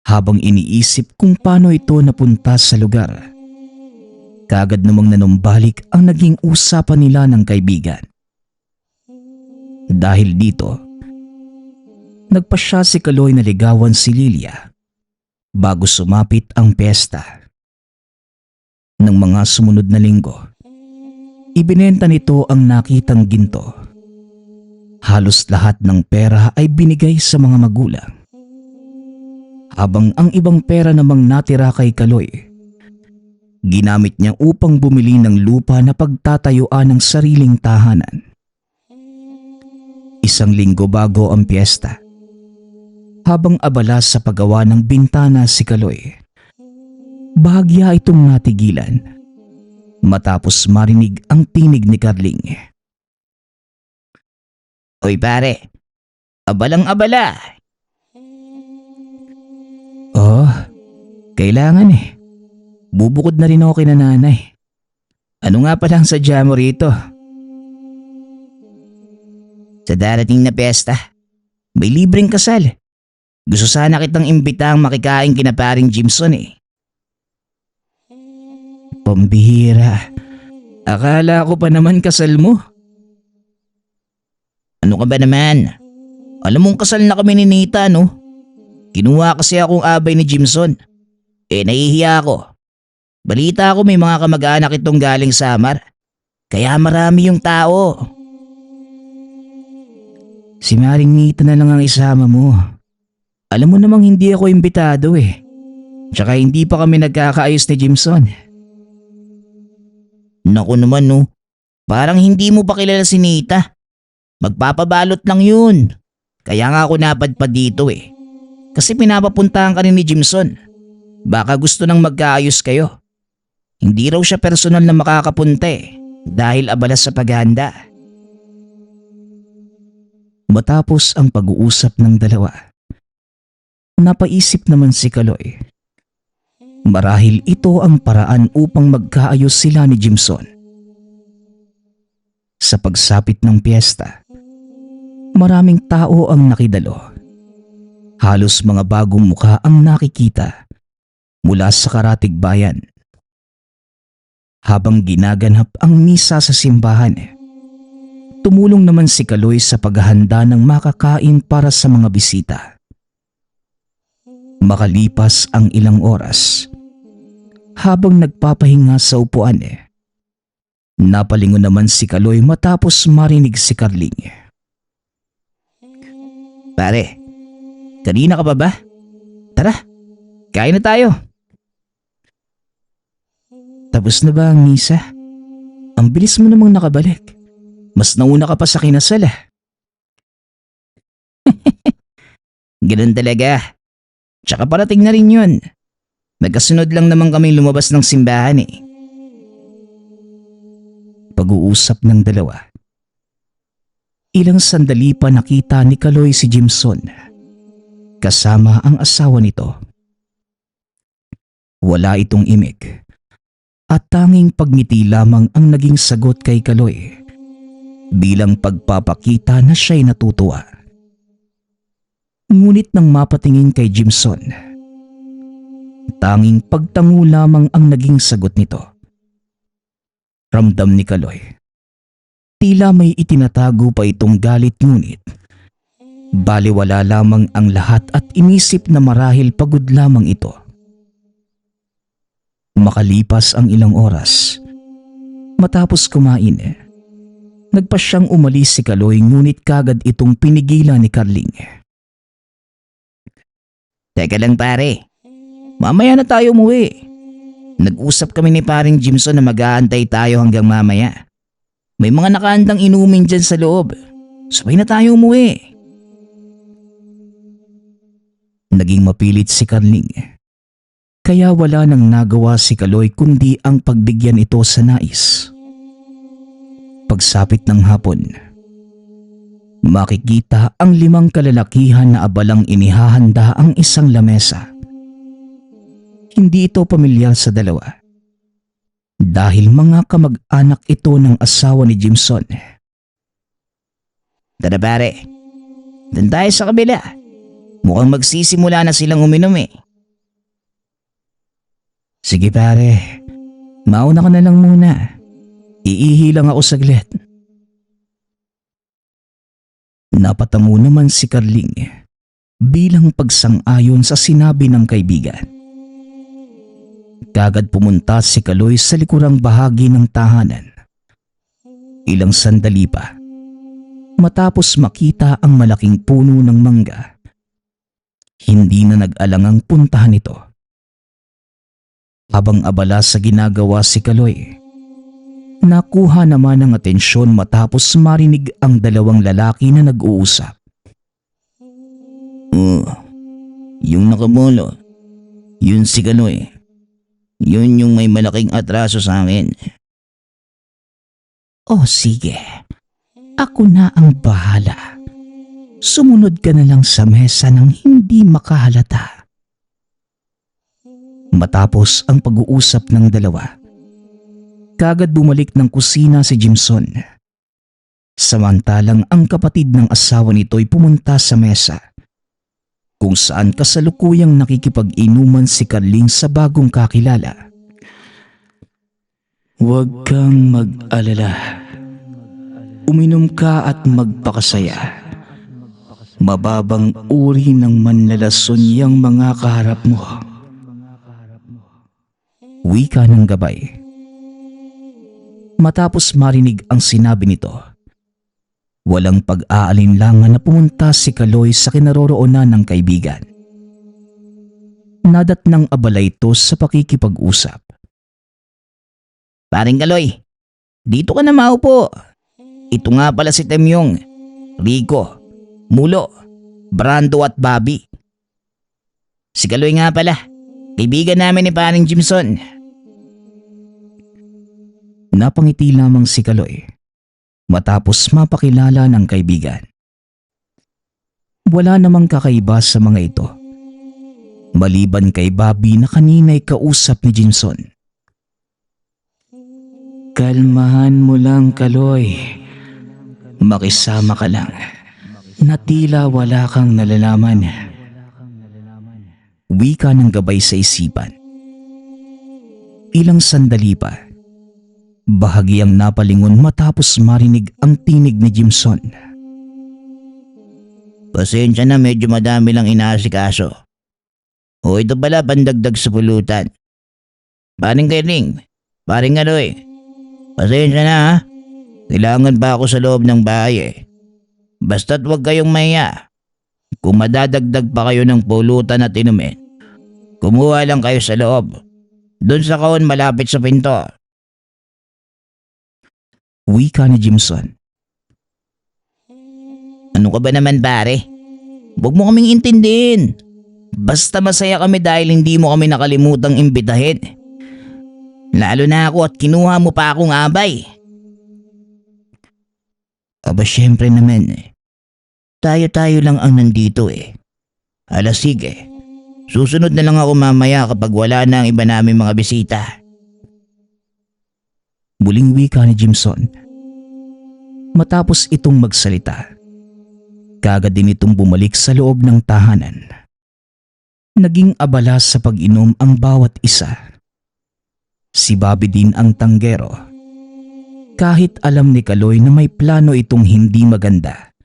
Habang iniisip kung paano ito napunta sa lugar, kagad namang nanumbalik ang naging usapan nila ng kaibigan. Dahil dito, nagpasya si Kaloy na ligawan si Lilia bago sumapit ang piyesta. Ng mga sumunod na linggo, ibinenta nito ang nakitang ginto. Halos lahat ng pera ay binigay sa mga magulang. Habang ang ibang pera namang natira kay Kaloy, ginamit niya upang bumili ng lupa na pagtatayuan ng sariling tahanan. Isang linggo bago ang piyesta, habang abala sa paggawa ng bintana si Kaloy, bahagya itong natigilan matapos marinig ang tinig ni Carling. Oy pare, abalang-abala. Kailangan Bubukod na rin ako kina nanay. Ano nga palang sadya mo rito? Sa darating na piyesta, may libreng kasal. Gusto sana kitang imbitang makikain kina paring Jimson eh. Pambihira. Akala ko pa naman kasal mo. Ano ka ba naman? Alam mong kasal na kami ni Nita no? Kinuha kasi akong abay ni Jimson. Nahihiya ako. Balita ko may mga kamag-anak itong galing Samar. Kaya marami yung tao. Si Maring Nita na lang ang isama mo. Alam mo namang hindi ako imbitado eh. Tsaka hindi pa kami nagkakaayos ni Jimson. Naku naman no. Parang hindi mo pa kilala si Nita. Magpapabalot lang yun. Kaya nga ako napadpad dito eh. Kasi pinapapuntahan ka rin ni Jimson. Baka gusto nang magkaayos kayo. Hindi raw siya personal na makakapunta eh. Dahil abala sa paghahanda. Matapos ang pag-uusap ng dalawa, napaisip naman si Kaloy. Marahil ito ang paraan upang magkaayos sila ni Jimson. Sa pagsapit ng piyesta, maraming tao ang nakidalo. Halos mga bagong mukha ang nakikita mula sa karatig bayan. Habang ginaganap ang misa sa simbahan, tumulong naman si Kaloy sa paghahanda ng makakain para sa mga bisita. Makalipas ang ilang oras, habang nagpapahinga sa upuan, napalingon naman si Kaloy matapos marinig si Carling. Pare, kanina ka pa ba? Tara, kain na tayo. Tapos na ba ang misa? Ang bilis mo namang nakabalik. Mas nauna ka pa sa kinasal ah. Ganun talaga. Tsaka parating na rin yun. Nagkasunod lang naman kami lumabas ng simbahan eh. Pag-uusap ng dalawa. Ilang sandali pa nakita ni Kaloy si Jimson kasama ang asawa nito. Wala itong imik at tanging pagngiti lamang ang naging sagot kay Kaloy bilang pagpapakita na siya'y natutuwa. Ngunit nang mapatingin kay Jimson, tanging pagtango lamang ang naging sagot nito. Ramdam ni Kaloy, tila may itinatago pa itong galit, ngunit baliwala lamang ang lahat at inisip na marahil pagod lamang ito. Makalipas ang ilang oras, matapos kumain, nagpa siyang umalis si Kaloy, ngunit kagad itong pinigilan ni Carling. Teka lang pare, mamaya na tayo umuwi. Nag-usap kami ni paring Jimson na mag-aantay tayo hanggang mamaya. May mga nakahandang inumin dyan sa loob. Sabay na tayo umuwi. Naging mapilit si Carling. Kaya wala nang nagawa si Kaloy kundi ang pagbigyan ito sa nais. Pagsapit ng hapon, makikita ang 5 kalalakihan na abalang inihahanda ang isang lamesa. Hindi ito pamilyar sa dalawa dahil mga kamag-anak ito ng asawa ni Jimson. Tara pare, doon tayo sa kabila. Mukhang magsisimula na silang uminom eh. Sige pare, mauna ka na lang muna. Iihi lang ako saglit. Napatango naman si Carling bilang pagsang-ayon sa sinabi ng kaibigan. Kagad pumunta si Kaloy sa likurang bahagi ng tahanan. Ilang sandali pa, matapos makita ang malaking puno ng mangga, hindi na nag-alangang puntahan ito. Habang abala sa ginagawa si Kaloy, nakuha naman ng atensyon matapos marinig ang 2 lalaki na nag-uusap. Yung nakamulo, yun si Kaloy. Yun yung may malaking atraso sa akin. O sige, ako na ang bahala. Sumunod ka na lang sa mesa nang hindi makahalata. Matapos ang pag-uusap ng dalawa, kagad bumalik ng kusina si Jimson. Samantalang ang kapatid ng asawa nito'y pumunta sa mesa. kung saan kasalukuyang nakikipag-inuman si Carling sa bagong kakilala. Huwag kang mag-alala. Uminom ka at magpakasaya. Mababang uri ng manlalason yang mga kaharap mo. Wika ng gabay. Matapos marinig ang sinabi nito, walang pag-aalinlangan na pumunta si Kaloy sa kinaroroonan ng kaibigan. Nadatnang abala ito sa pakikipag-usap. Paring Kaloy, dito ka na maupo. Ito nga pala si Temyong, Rico, Mulo, Brando at Bobby. Si Kaloy nga pala, kaibigan namin ni paring Jimson. Napangiti lamang si Kaloy matapos mapakilala ng kaibigan. Wala namang kakaiba sa mga ito, maliban kay Bobby na kanina'y kausap ni Jimson. Kalmahan mo lang, Kaloy. Makisama ka lang na tila wala kang nalalaman. Wika ng gabay sa isipan. Ilang sandali pa, bahagyang napalingon matapos marinig ang tinig ni Jimson. Pasensya na, medyo madami lang inaasikaso. O ito pala pandagdag sa pulutan. Paring Kerling, paring Kaloy, pasensya na ha. Kailangan pa ako sa loob ng bahay eh. Basta't huwag kayong mahiya. Kung madadagdag pa kayo ng pulutan at inumin, kumuha lang kayo sa loob. Doon sa kahon malapit sa pinto. Wika ni Jimson. Ano ka ba naman pare? Huwag mo kaming intindihin. Basta masaya kami dahil hindi mo kami nakalimutang imbitahin. Lalo na ako at kinuha mo pa akong abay. Aba syempre naman eh. Tayo-tayo lang ang nandito eh. Sige. Susunod na lang ako mamaya kapag wala na ang iba namin mga bisita. Muling wika ni Jimson. Matapos itong magsalita, kagad din itong bumalik sa loob ng tahanan. Naging abala sa pag-inom ang bawat isa. Si Bobby din ang tanggero. Kahit alam ni Kaloy na may plano itong hindi maganda,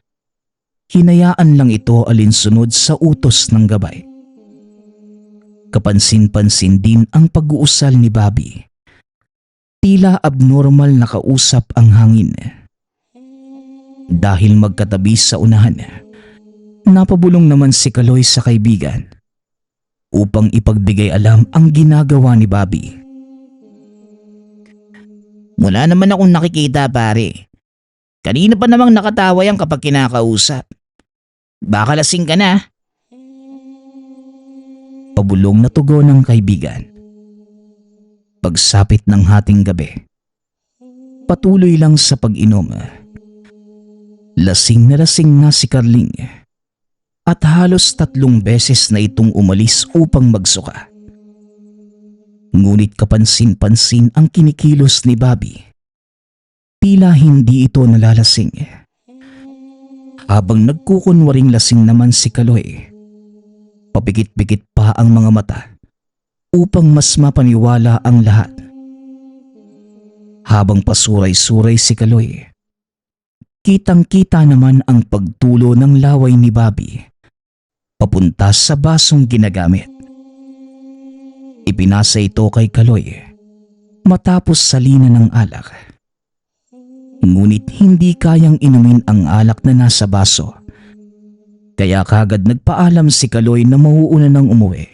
hinayaan lang ito alinsunod sa utos ng gabay. Kapansin-pansin din ang pag-uusal ni Bobby. Tila abnormal na kausap ang hangin. Dahil magkatabi sa unahan, napabulong naman si Kaloy sa kaibigan upang ipagbigay alam ang ginagawa ni Bobby. Wala naman akong nakikita pare. Kanina pa namang nakatawa yan kapag kinakausap. Baka lasing ka na. Pabulong na tugon ng kaibigan. Pagsapit ng hating gabi, patuloy lang sa pag-inom. Lasing na lasing nga si Carling at halos 3 beses na itong umalis upang magsuka. Ngunit kapansin-pansin ang kinikilos ni Bobby. Tila hindi ito nalalasing. Habang nagkukunwaring lasing naman si Kaloy, papikit-pikit pa ang mga mata upang mas mapaniwala ang lahat. Habang pasuray-suray si Kaloy, kitang-kita naman ang pagtulo ng laway ni Bobby papunta sa basong ginagamit. Ipinasa ito kay Kaloy matapos salinan ng alak. Ngunit hindi kayang inumin ang alak na nasa baso. Kaya kagad nagpaalam si Kaloy na mauuna nang umuwi.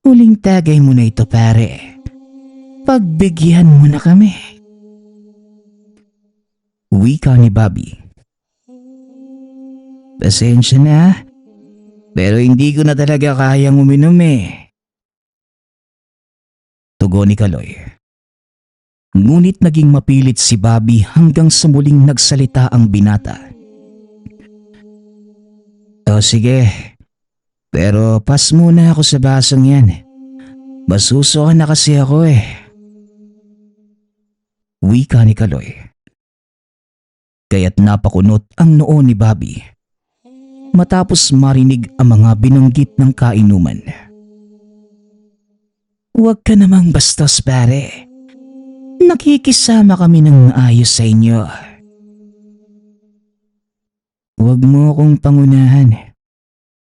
Huling tagay mo na ito pare. Pagbigyan mo na kami. Wika ni Bobby. Pasensya na, pero hindi ko na talaga kayang uminom eh. Tugon ni Kaloy. Ngunit naging mapilit si Bobby hanggang sa muling nagsalita ang binata. O sige, pero pas muna ako sa basong yan. Masusuka na kasi ako eh. Wika ni Kaloy. Kaya't napakunot ang noo ni Bobby. matapos marinig ang mga binanggit ng kainuman. Huwag ka namang bastos pare. Nakikisama kami ng ayos sa inyo. Huwag mo akong pangunahan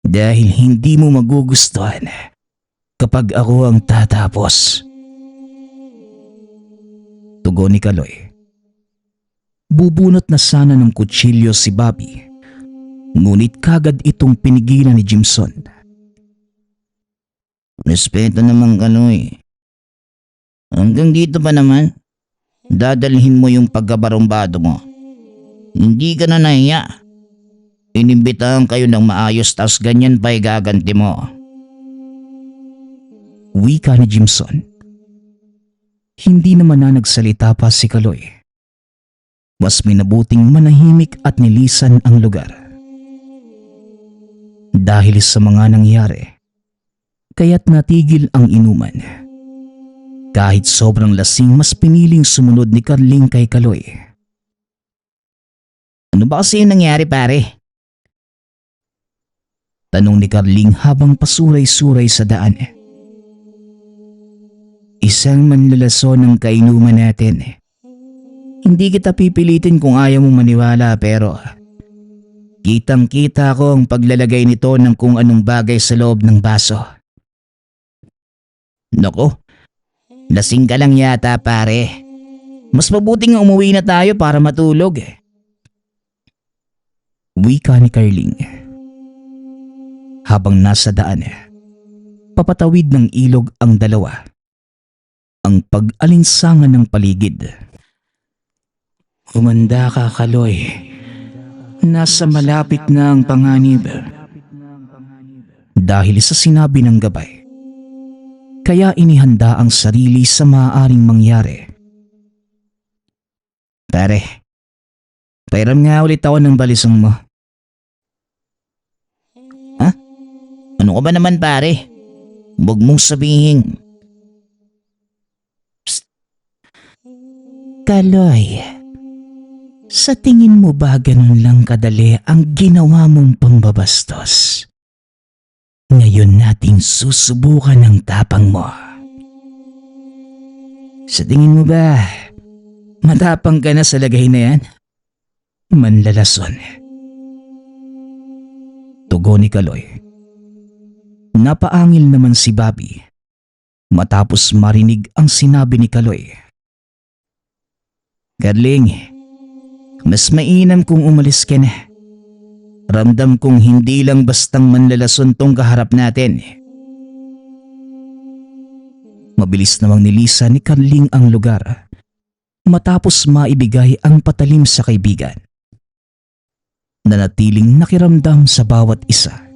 dahil hindi mo magugustuhan kapag ako ang tatapos. Tugon ni Kaloy. Bubunot na sana ng kutsilyo si Bobby, ngunit kagad itong pinigilan ni Jimson. Respeto naman Kaloy. Hanggang dito pa naman, dadalhin mo yung pagkabarumbado mo. Hindi ka na nahiya. Inimbitahan kayo ng maayos tas ganyan pa igaganti mo. Wika ni Jimson. Hindi naman na nagsalita pa si Kaloy. Mas minabuting manahimik at nilisan ang lugar. Dahil sa mga nangyari, kaya't natigil ang inuman. Kahit sobrang lasing, mas piniling sumunod ni Carling kay Kaloy. Ano ba kasi yung nangyari pare? Tanong ni Carling habang pasuray-suray sa daan. Isang manlalason ng kainuman natin. Hindi kita pipilitin kung ayaw mong maniwala pero kitang-kita ko ang paglalagay nito ng kung anong bagay sa loob ng baso. Nako, lasing ka lang yata pare. Mas mabuting umuwi na tayo para matulog. Wika ni Carling. Habang nasa daan, papatawid ng ilog ang dalawa. Ang pag-alinsangan ng paligid. Humanda ka, Kaloy. Nasa malapit na ang panganib. Dahil sa sinabi ng gabay, kaya inihanda ang sarili sa maaaring mangyari. Pare, pairam nga ulit ako ng balisong mo. Ha? Ano ka ba naman pare? Huwag mong sabihin. Kaloy, sa tingin mo ba ganun lang kadali ang ginawa mong pambabastos? Ngayon nating susubukan ang tapang mo. Sa tingin mo ba, matapang ka na sa lagay na yan? Manlalason. Tugon ni Kaloy. Napaangil naman si Bobby matapos marinig ang sinabi ni Kaloy. Carling, mas mainam kung umalis ka na. Ramdam kong hindi lang bastang manlalason tong kaharap natin. Mabilis namang nilisa ni Carling ang lugar matapos maibigay ang patalim sa kaibigan. Nanatiling nakiramdam sa bawat isa.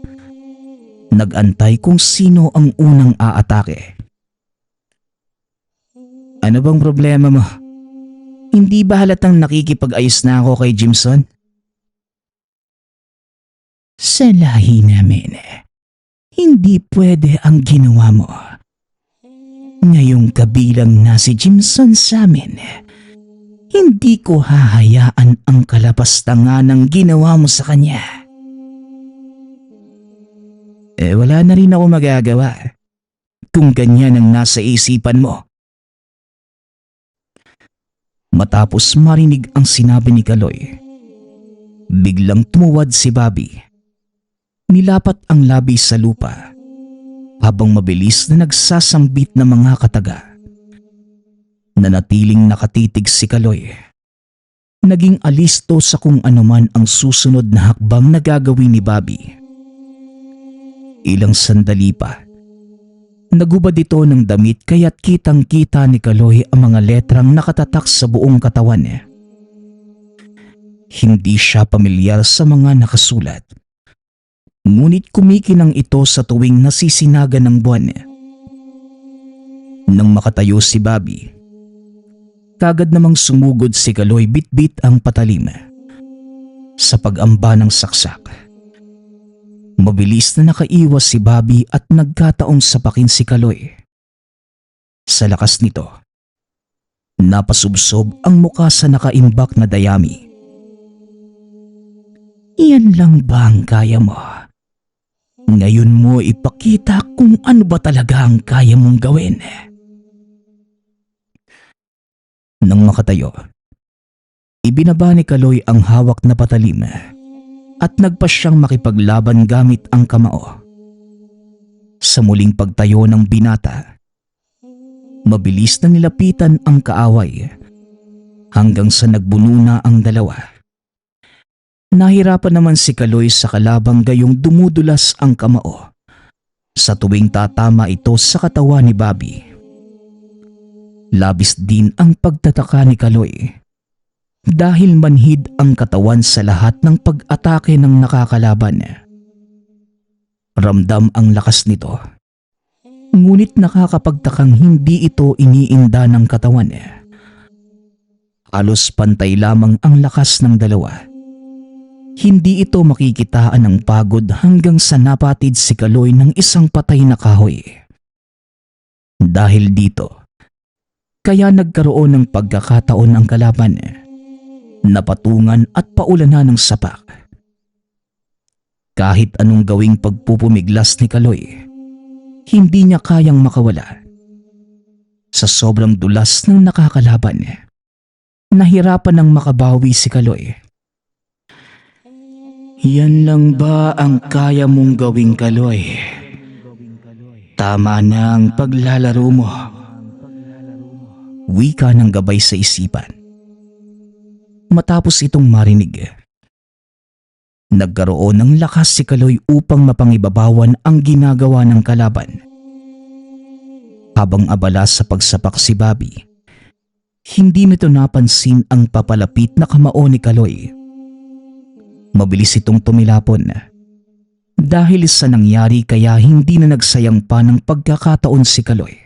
Nag-antay kung sino ang unang aatake. Ano bang problema mo? Hindi ba halatang nakikipag-ayos na ako kay Jimson? Sa lahi namin, hindi pwede ang ginawa mo. Ngayong kabilang na si Jimson sa amin, hindi ko hahayaan ang kalapastangan ng ginawa mo sa kanya. Wala na rin ako magagawa kung ganyan ang nasa isipan mo. Matapos marinig ang sinabi ni Kaloy, biglang tumuwad si Bobby. Nilapat ang labi sa lupa habang mabilis na nagsasambit ng mga kataga. Nanatiling nakatitig si Kaloy. Naging alisto sa kung anuman ang susunod na hakbang na gagawin ni Bobby. Ilang sandali pa, nagubad ito ng damit kaya't kitang-kita ni Kaloy ang mga letrang nakatatak sa buong katawan niya. Hindi siya pamilyar sa mga nakasulat. Ngunit kumikinang ito sa tuwing nasisinaga ng buwan. Nang makatayo si Bobby, kagad namang sumugod si Kaloy bitbit ang patalim. Sa pag-amba ng saksak, mabilis na nakaiwas si Bobby at nagkataong sapakin si Kaloy. Sa lakas nito, napasubsob ang muka sa nakaimbak na dayami. Iyan lang ba ang kaya mo? Ngayon mo ipakita kung ano ba talaga ang kaya mong gawin. Nang makatayo, ibinaba ni Kaloy ang hawak na patalim at nagpa siyang makipaglaban gamit ang kamao. Sa muling pagtayo ng binata, mabilis na nilapitan ang kaaway hanggang sa nagbuno na ang dalawa. Nahirapan naman si Kaloy sa kalabang gayong dumudulas ang kamao sa tuwing tatama ito sa katawan ni Bobby. Labis din ang pagtataka ni Kaloy dahil manhid ang katawan sa lahat ng pag-atake ng nakakalaban. Ramdam ang lakas nito, ngunit nakakapagtakang hindi ito iniinda ng katawan. Halos pantay lamang ang lakas ng dalawa. Hindi ito makikitaan ng pagod hanggang sa napatid si Kaloy ng isang patay na kahoy. Dahil dito, kaya nagkaroon ng pagkakataon ang kalaban na patungan at paulanan ng sapak. Kahit anong gawing pagpupumiglas ni Kaloy, hindi niya kayang makawala. Sa sobrang dulas ng nakakalaban, nahirapan ng makabawi si Kaloy. Yan lang ba ang kaya mong gawing, Kaloy? Tama na ang paglalaro mo. Wika ng gabay sa isipan. Matapos itong marinig, nagkaroon ng lakas si Kaloy upang mapangibabawan ang ginagawa ng kalaban. Habang abala sa pagsapak si Bobby, hindi nito napansin ang papalapit na kamao ni Kaloy. Mabilis itong tumilapon. Dahil sa nangyari kaya hindi na nagsayang pa ng pagkakataon si Kaloy.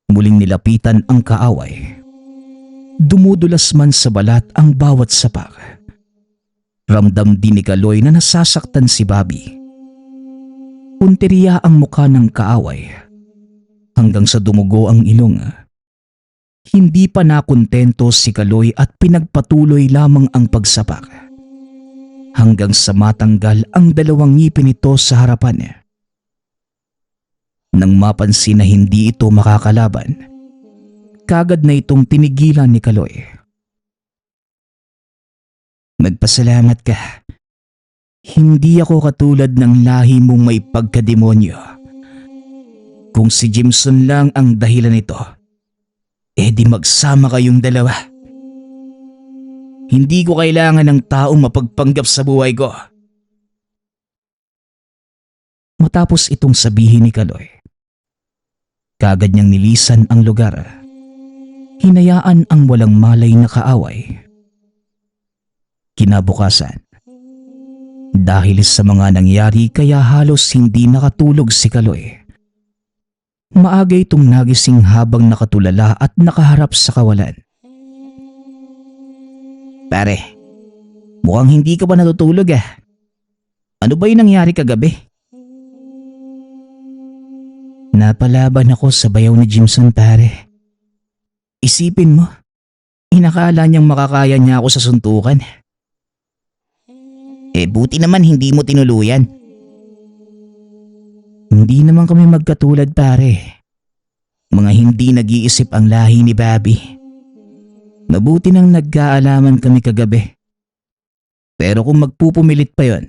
Muling nilapitan ang kaaway. Dumudulas man sa balat ang bawat sapak. Ramdam din ni Kaloy na nasasaktan si Bobby. Punteriya ang mukha ng kaaway hanggang sa dumugo ang ilong. Hindi pa nakontento si Kaloy at pinagpatuloy lamang ang pagsapak hanggang sa matanggal ang dalawang ngipin nito sa harapan niya. Nang mapansin na hindi ito makakalaban, kagad na itong tinigilan ni Kaloy. Magpasalamat ka. Hindi ako katulad ng lahi mong may pagkademonyo. Kung si Jimson lang ang dahilan nito, di magsama kayong dalawa. Hindi ko kailangan ng taong mapagpanggap sa buhay ko. Matapos itong sabihin ni Kaloy, kagad niyang nilisan ang lugar. Hinayaan ang walang malay na kaaway. Kinabukasan, dahil sa mga nangyari kaya halos hindi nakatulog si Kaloy. Maaga itong nagising habang nakatulala at nakaharap sa kawalan. Pare, mukhang hindi ka pa natutulog ah. Ano ba yung nangyari kagabi? Napalaban ako sa bayaw ni Jimson, pare. Isipin mo, inakala niyang makakaya niya ako sa suntukan. Buti naman hindi mo tinuluyan. Hindi naman kami magkatulad, pare. Mga hindi nag-iisip ang lahi ni Bobby. Mabuti nang nagkaalaman kami kagabi. Pero kung magpupumilit pa yon,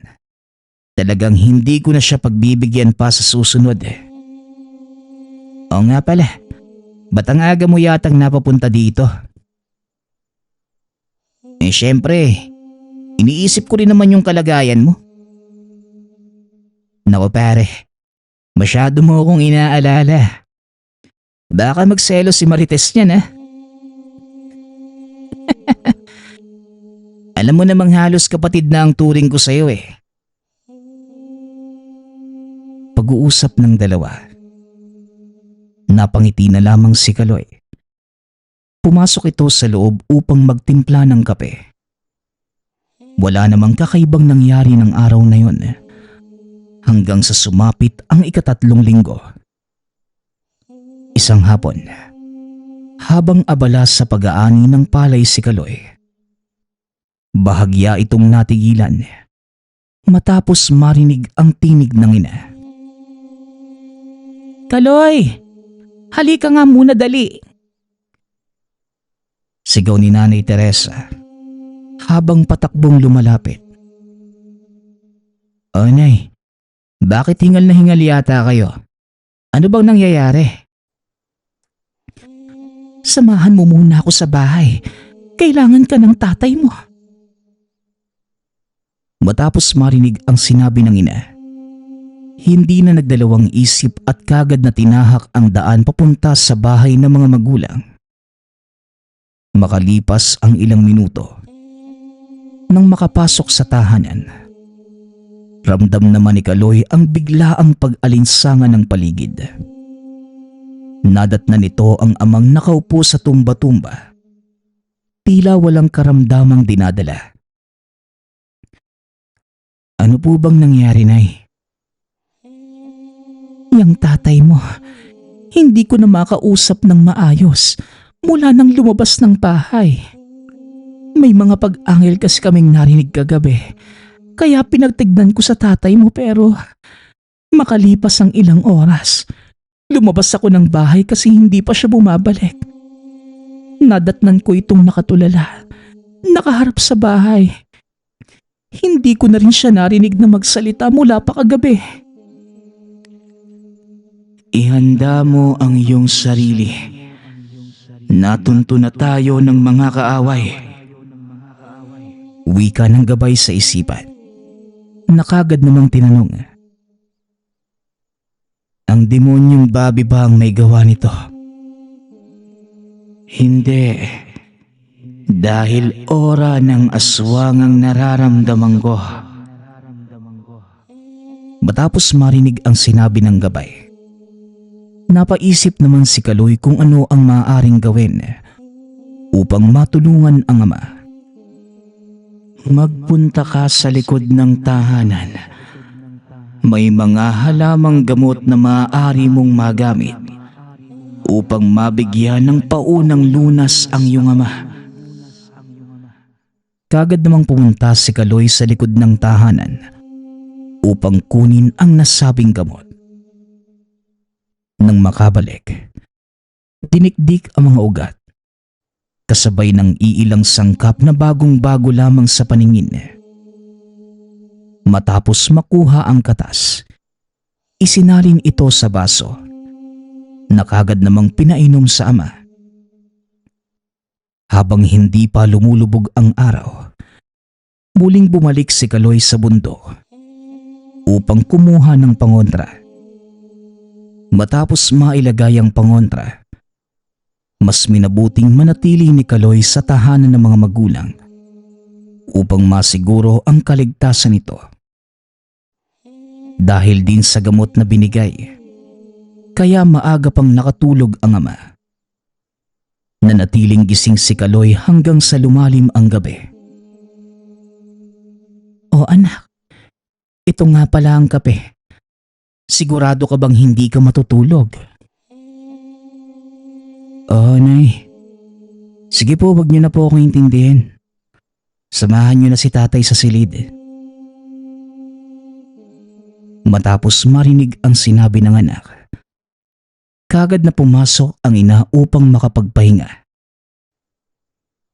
talagang hindi ko na siya pagbibigyan pa sa susunod. Oo nga pala, ba't ang aga mo yatang napapunta dito? Syempre, iniisip ko rin naman yung kalagayan mo. Naku pare, masyado mo akong inaalala. Baka magselos si Marites niyan ah. Alam mo namang halos kapatid na ang turing ko sa'yo eh. Pag-uusap ng dalawa. Napangiti na lamang si Kaloy. Pumasok ito sa loob upang magtimpla ng kape. Wala namang kakaibang nangyari ng araw na yon hanggang sa sumapit ang ika-3 linggo. Isang hapon, habang abala sa pag-aani ng palay si Kaloy, Bahagya itong natigilan matapos marinig ang tinig ng ina. Kaloy! Halika nga muna dali. Sigaw ni Nanay Teresa habang patakbong lumalapit. O Nay, bakit hingal na hingal yata kayo? Ano bang nangyayari? Samahan mo muna ako sa bahay. Kailangan ka ng tatay mo. Matapos marinig ang sinabi ng ina, hindi na nagdalawang isip at kagad na tinahak ang daan papunta sa bahay ng mga magulang. Makalipas ang ilang minuto, nang makapasok sa tahanan, ramdam naman ni Kaloy ang biglaang pag-alinsangan ng paligid. Nadatnan nito ang amang nakaupo sa tumba-tumba, tila walang karamdamang dinadala. Ano po bang nangyari, Nay? Yang tatay mo, hindi ko na makausap ng maayos mula nang lumabas ng bahay. May mga pag-angel kasi kaming narinig kagabi, kaya pinagtignan ko sa tatay mo pero makalipas ang ilang oras, lumabas ako ng bahay kasi hindi pa siya bumabalik. Nadatnan ko itong nakatulala, nakaharap sa bahay. Hindi ko na rin siya narinig na magsalita mula pa kagabi. Ihanda mo ang iyong sarili. Natunto na tayo ng mga kaaway. Wika ng gabay sa isipan. Nakagad namang tinanong. Ang demonyong Bobby ba ang may gawa nito? Hindi. Dahil ora ng aswang ang nararamdaman ko. Matapos marinig ang sinabi ng gabay, napaisip naman si Kaloy kung ano ang maaaring gawin upang matulungan ang ama. Magpunta ka sa likod ng tahanan. May mga halamang gamot na maaari mong magamit upang mabigyan ng paunang lunas ang iyong ama. Kagad namang pumunta si Kaloy sa likod ng tahanan upang kunin ang nasabing gamot. Nang makabalik, dinikdik ang mga ugat, kasabay ng iilang sangkap na bagong-bago lamang sa paningin. Matapos makuha ang katas, isinalin ito sa baso, na kagad namang pinainom sa ama. Habang hindi pa lumulubog ang araw, muling bumalik si Kaloy sa bundok upang kumuha ng pangontra. Matapos mailagay ang pangontra, mas minabuting manatili ni Kaloy sa tahanan ng mga magulang upang masiguro ang kaligtasan nito. Dahil din sa gamot na binigay, kaya maaga pang nakatulog ang ama. Nanatiling gising si Kaloy hanggang sa lumalim ang gabi. O anak, ito nga pala ang kape. Sigurado ka bang hindi ka matutulog? Oo, Nay. Sige po, wag niyo na po akong intindihin. Samahan niyo na si tatay sa silid. Matapos marinig ang sinabi ng anak, kagad na pumasok ang ina upang makapagpahinga.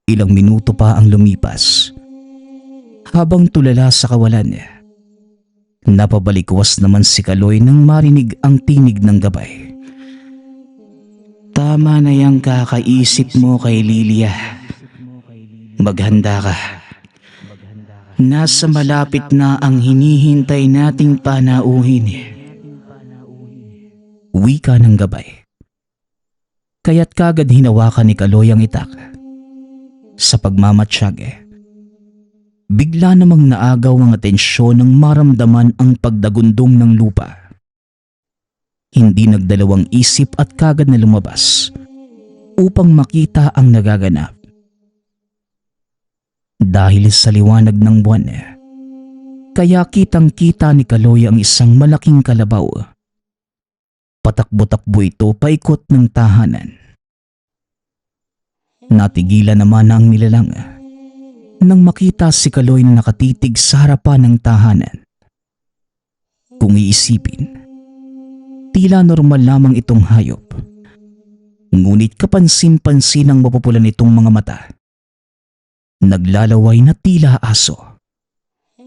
Ilang minuto pa ang lumipas. Habang tulala sa kawalan, napabalikwas naman si Kaloy nang marinig ang tinig ng gabay. Tama na yang kakaisip mo kay Lilia. Maghanda ka. Nasa malapit na ang hinihintay nating panauhin. Wika ng gabay. Kaya't kagad hinawakan ni Kaloy ang itak. Sa pagmamatsyag, bigla namang naagaw ang atensyon nang maramdaman ang pagdagundong ng lupa. Hindi nagdalawang isip at kagad na lumabas upang makita ang nagaganap. Dahil sa liwanag ng buwan, kaya kitang-kita ni Kaloy ang isang malaking kalabaw. Patakbo-takbo ito paikot ng tahanan. Natigilan naman ang nilalang nang makita si Kaloy na nakatitig sa harapan ng tahanan. Kung iisipin, tila normal lamang itong hayop. Ngunit kapansin-pansin ang mapupula nitong mga mata. Naglalaway na tila aso.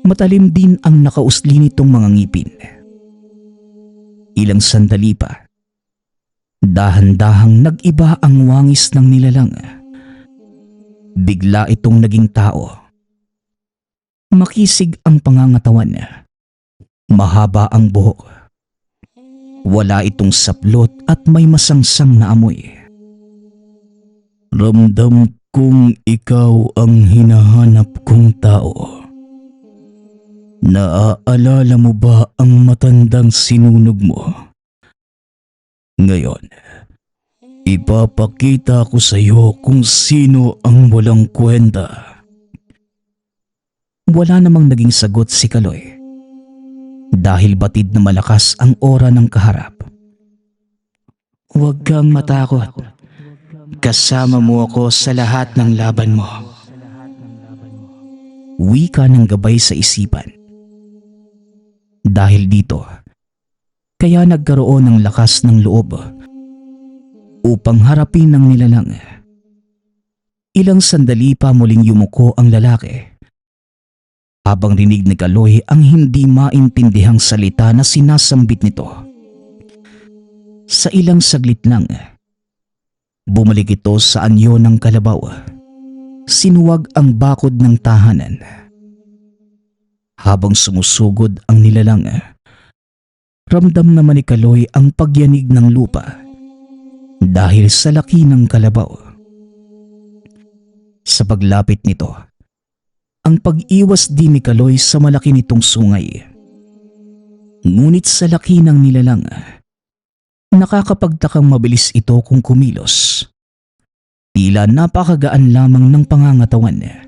Matalim din ang nakausli nitong mga ngipin. Ilang sandali pa, dahan-dahang nag-iba ang wangis ng nilalang. Bigla itong naging tao. Makisig ang pangangatawan. Mahaba ang buhok. Wala itong saplot at may masangsang na amoy. Ramdam kong ikaw ang hinahanap kong tao. Naaalala mo ba ang matandang sinunog mo? Ngayon, ipapakita ko sa iyo kung sino ang walang kwenta. Wala namang naging sagot si Kaloy. Dahil batid na malakas ang aura ng kaharap. Huwag kang matakot. Kasama mo ako sa lahat ng laban mo. Wika ng gabay sa isipan. Dahil dito, kaya nagkaroon ng lakas ng loob upang harapin ng nilalang. Ilang sandali pa muling yumuko ang lalaki. Habang rinig ni Kaloy ang hindi maintindihang salita na sinasambit nito. Sa ilang saglit lang, bumalik ito sa anyo ng kalabaw. Sinuwag ang bakod ng tahanan. Habang sumusugod ang nilalang, ramdam naman ni Kaloy ang pagyanig ng lupa dahil sa laki ng kalabaw. Sa paglapit nito, ang pag-iwas din ni Kaloy sa malaki nitong sungay. Ngunit sa laki ng nilalang, nakakapagtakang mabilis ito kung kumilos. Tila napakagaan lamang ng pangangatawan.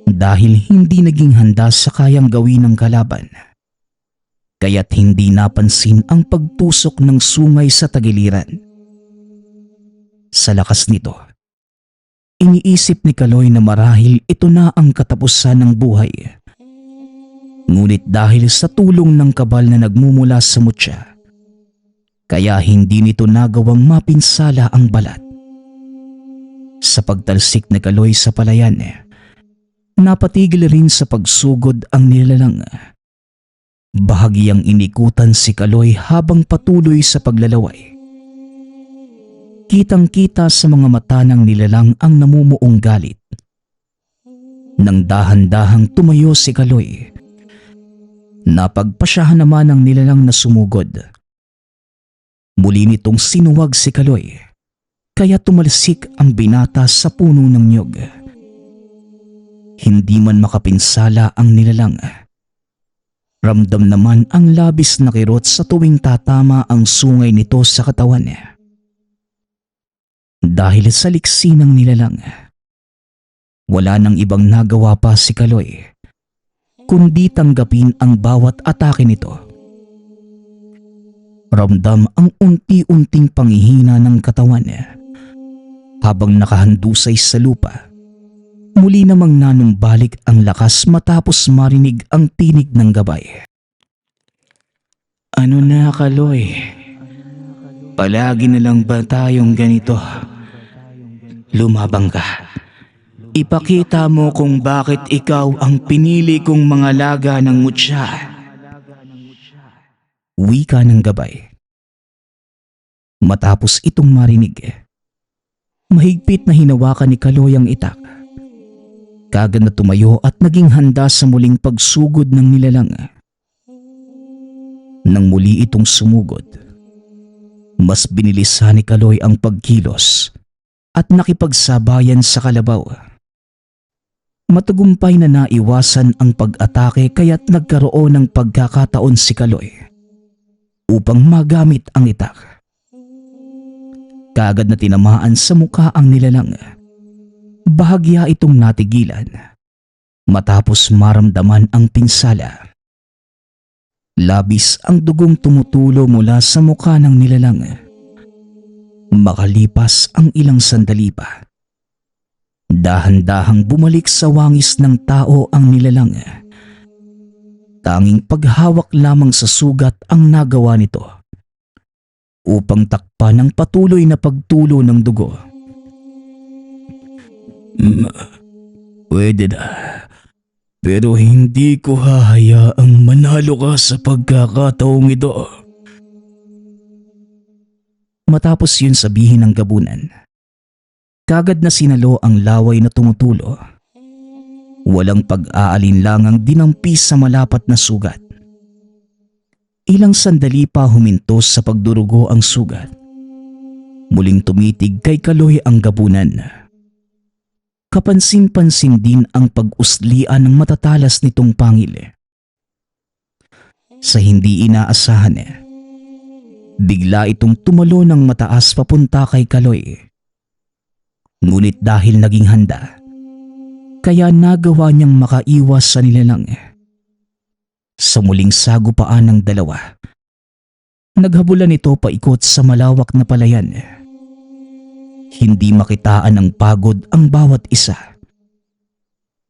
Dahil hindi naging handa sa kayang gawin ng kalaban. Kaya't hindi napansin ang pagtusok ng sungay sa tagiliran. Sa lakas nito, iniisip ni Kaloy na marahil ito na ang katapusan ng buhay. Ngunit dahil sa tulong ng kabal na nagmumula sa mutya, kaya hindi nito nagawang mapinsala ang balat. Sa pagtalsik ni Kaloy sa palayan, napatigil rin sa pagsugod ang nilalang. Bahagyang inikutan si Kaloy habang patuloy sa paglalaway. Kitang-kita sa mga mata ng nilalang ang namumuong galit. Nang dahan-dahang tumayo si Kaloy, napagpasyahan naman ng nilalang na sumugod. Muli nitong sinuwag si Kaloy, kaya tumalsik ang binata sa puno ng niyog. Hindi man makapinsala ang nilalang. Ramdam naman ang labis na kirot sa tuwing tatama ang sungay nito sa katawan niya. Dahil sa liksi ng nilalang, wala nang ibang nagawa pa si Kaloy, kundi tanggapin ang bawat atake nito. Ramdam ang unti-unting panghihina ng katawan niya. Habang nakahandusay sa lupa, muli namang nanumbalik ang lakas matapos marinig ang tinig ng gabay. Ano na, Kaloy? Palagi na lang ba tayong ganito? Lumabang ka. Ipakita mo kung bakit ikaw ang pinili kong mga laga ng mutya. Wika ng gabay. Matapos itong marinig, mahigpit na hinawakan ni Kaloy ang itak. Kagad na tumayo at naging handa sa muling pagsugod ng nilalang. Nang muli itong sumugod, mas binilisan ni Kaloy ang pagkilos at nakipagsabayan sa kalabaw. Matagumpay na naiwasan ang pag-atake kaya't nagkaroon ng pagkakataon si Kaloy upang magamit ang itak. Kaagad na tinamaan sa mukha ang nilalang. Bahagya itong natigilan matapos maramdaman ang pinsala. Labis ang dugong tumutulo mula sa mukha ng nilalang. Makalipas ang ilang sandali pa, Dahan-dahang bumalik sa wangis ng tao ang nilalang. Tanging paghawak lamang sa sugat ang nagawa nito upang takpan ang patuloy na pagtulo ng dugo. Pwede na. Pero hindi ko hahayaang manalo ka sa pagkakataong ito. Matapos yun sabihin ng gabunan, kagad na sinalo ang laway na tumutulo. Walang pag-aalinlangang dinampis sa malapat na sugat. Ilang sandali pa humintos sa pagdurugo ang sugat. Muling tumitig kay Kaloy ang gabunan. Kapansin-pansin din ang pag-uslian ng matatalas nitong pangil. Sa hindi inaasahan, bigla itong tumalo ng mataas papunta kay Kaloy. Ngunit dahil naging handa, kaya nagawa niyang makaiwas sa nilalang. Sa muling sagupaan ng dalawa, naghabulan ito paikot sa malawak na palayan. Hindi makitaan ng pagod ang bawat isa.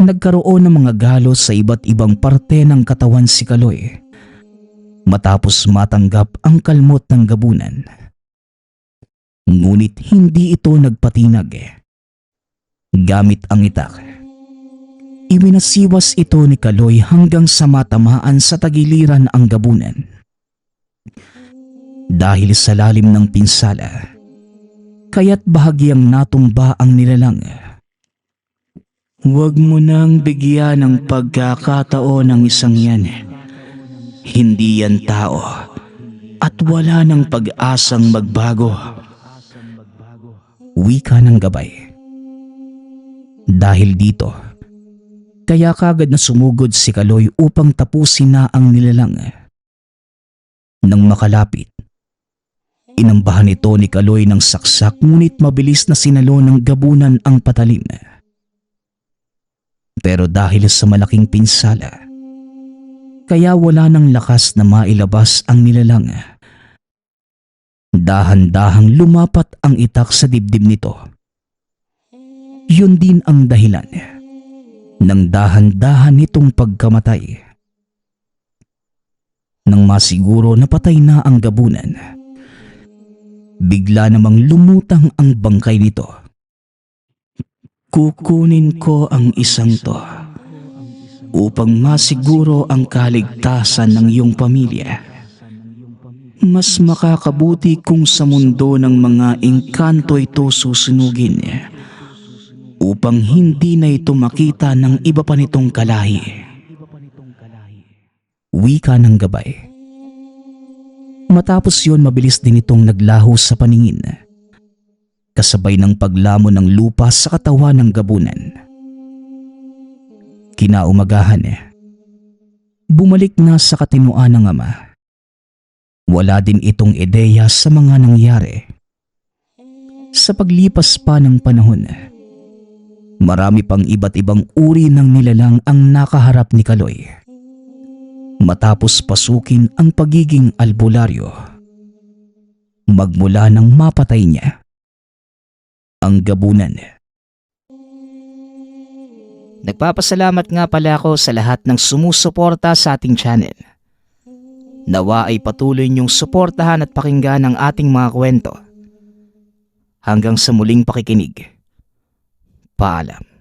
Nagkaroon ng mga galos sa iba't ibang parte ng katawan si Kaloy matapos matanggap ang kalmot ng gabunan. Ngunit hindi ito nagpatinag. Gamit ang itak, iminasiwas ito ni Kaloy hanggang sa matamaan sa tagiliran ang gabunan. Dahil sa lalim ng pinsala, kaya't bahagyang natumba ang nilalang. Huwag mo nang bigyan ng pagkakataon ng isang yan. Hindi yan tao at wala ng pag-asang magbago. Wika ng gabay. Dahil dito, kaya kagad na sumugod si Kaloy upang tapusin na ang nilalang. Nang makalapit, inambahan ito ni Kaloy ng saksak ngunit mabilis na sinalo ng gabunan ang patalim. Pero dahil sa malaking pinsala, kaya wala ng lakas na mailabas ang nilalang. Dahan-dahang lumapat ang itak sa dibdib nito. Yun din ang dahilan ng dahan-dahan nitong pagkamatay. Nang masiguro na patay na ang gabunan, bigla namang lumutang ang bangkay nito. Kukunin ko ang isang to upang masiguro ang kaligtasan ng iyong pamilya. Mas makakabuti kung sa mundo ng mga engkanto ito susunugin upang hindi na ito makita ng iba pa nitong kalahi. Wika ng gabay. Matapos yun, mabilis din itong naglaho sa paningin, kasabay ng paglamon ng lupa sa katawan ng gabunan. Kinaumagahan, bumalik na sa katinuan ng ama. Wala din itong ideya sa mga nangyari. Sa paglipas pa ng panahon, marami pang iba't ibang uri ng nilalang ang nakaharap ni Kaloy. Matapos pasukin ang pagiging albularyo, magmula nang mapatay niya ang gabunan. Nagpapasalamat nga pala ako sa lahat ng sumusuporta sa ating channel. Nawa ay patuloy niyong suportahan at pakinggan ang ating mga kwento. Hanggang sa muling pakikinig. Paalam.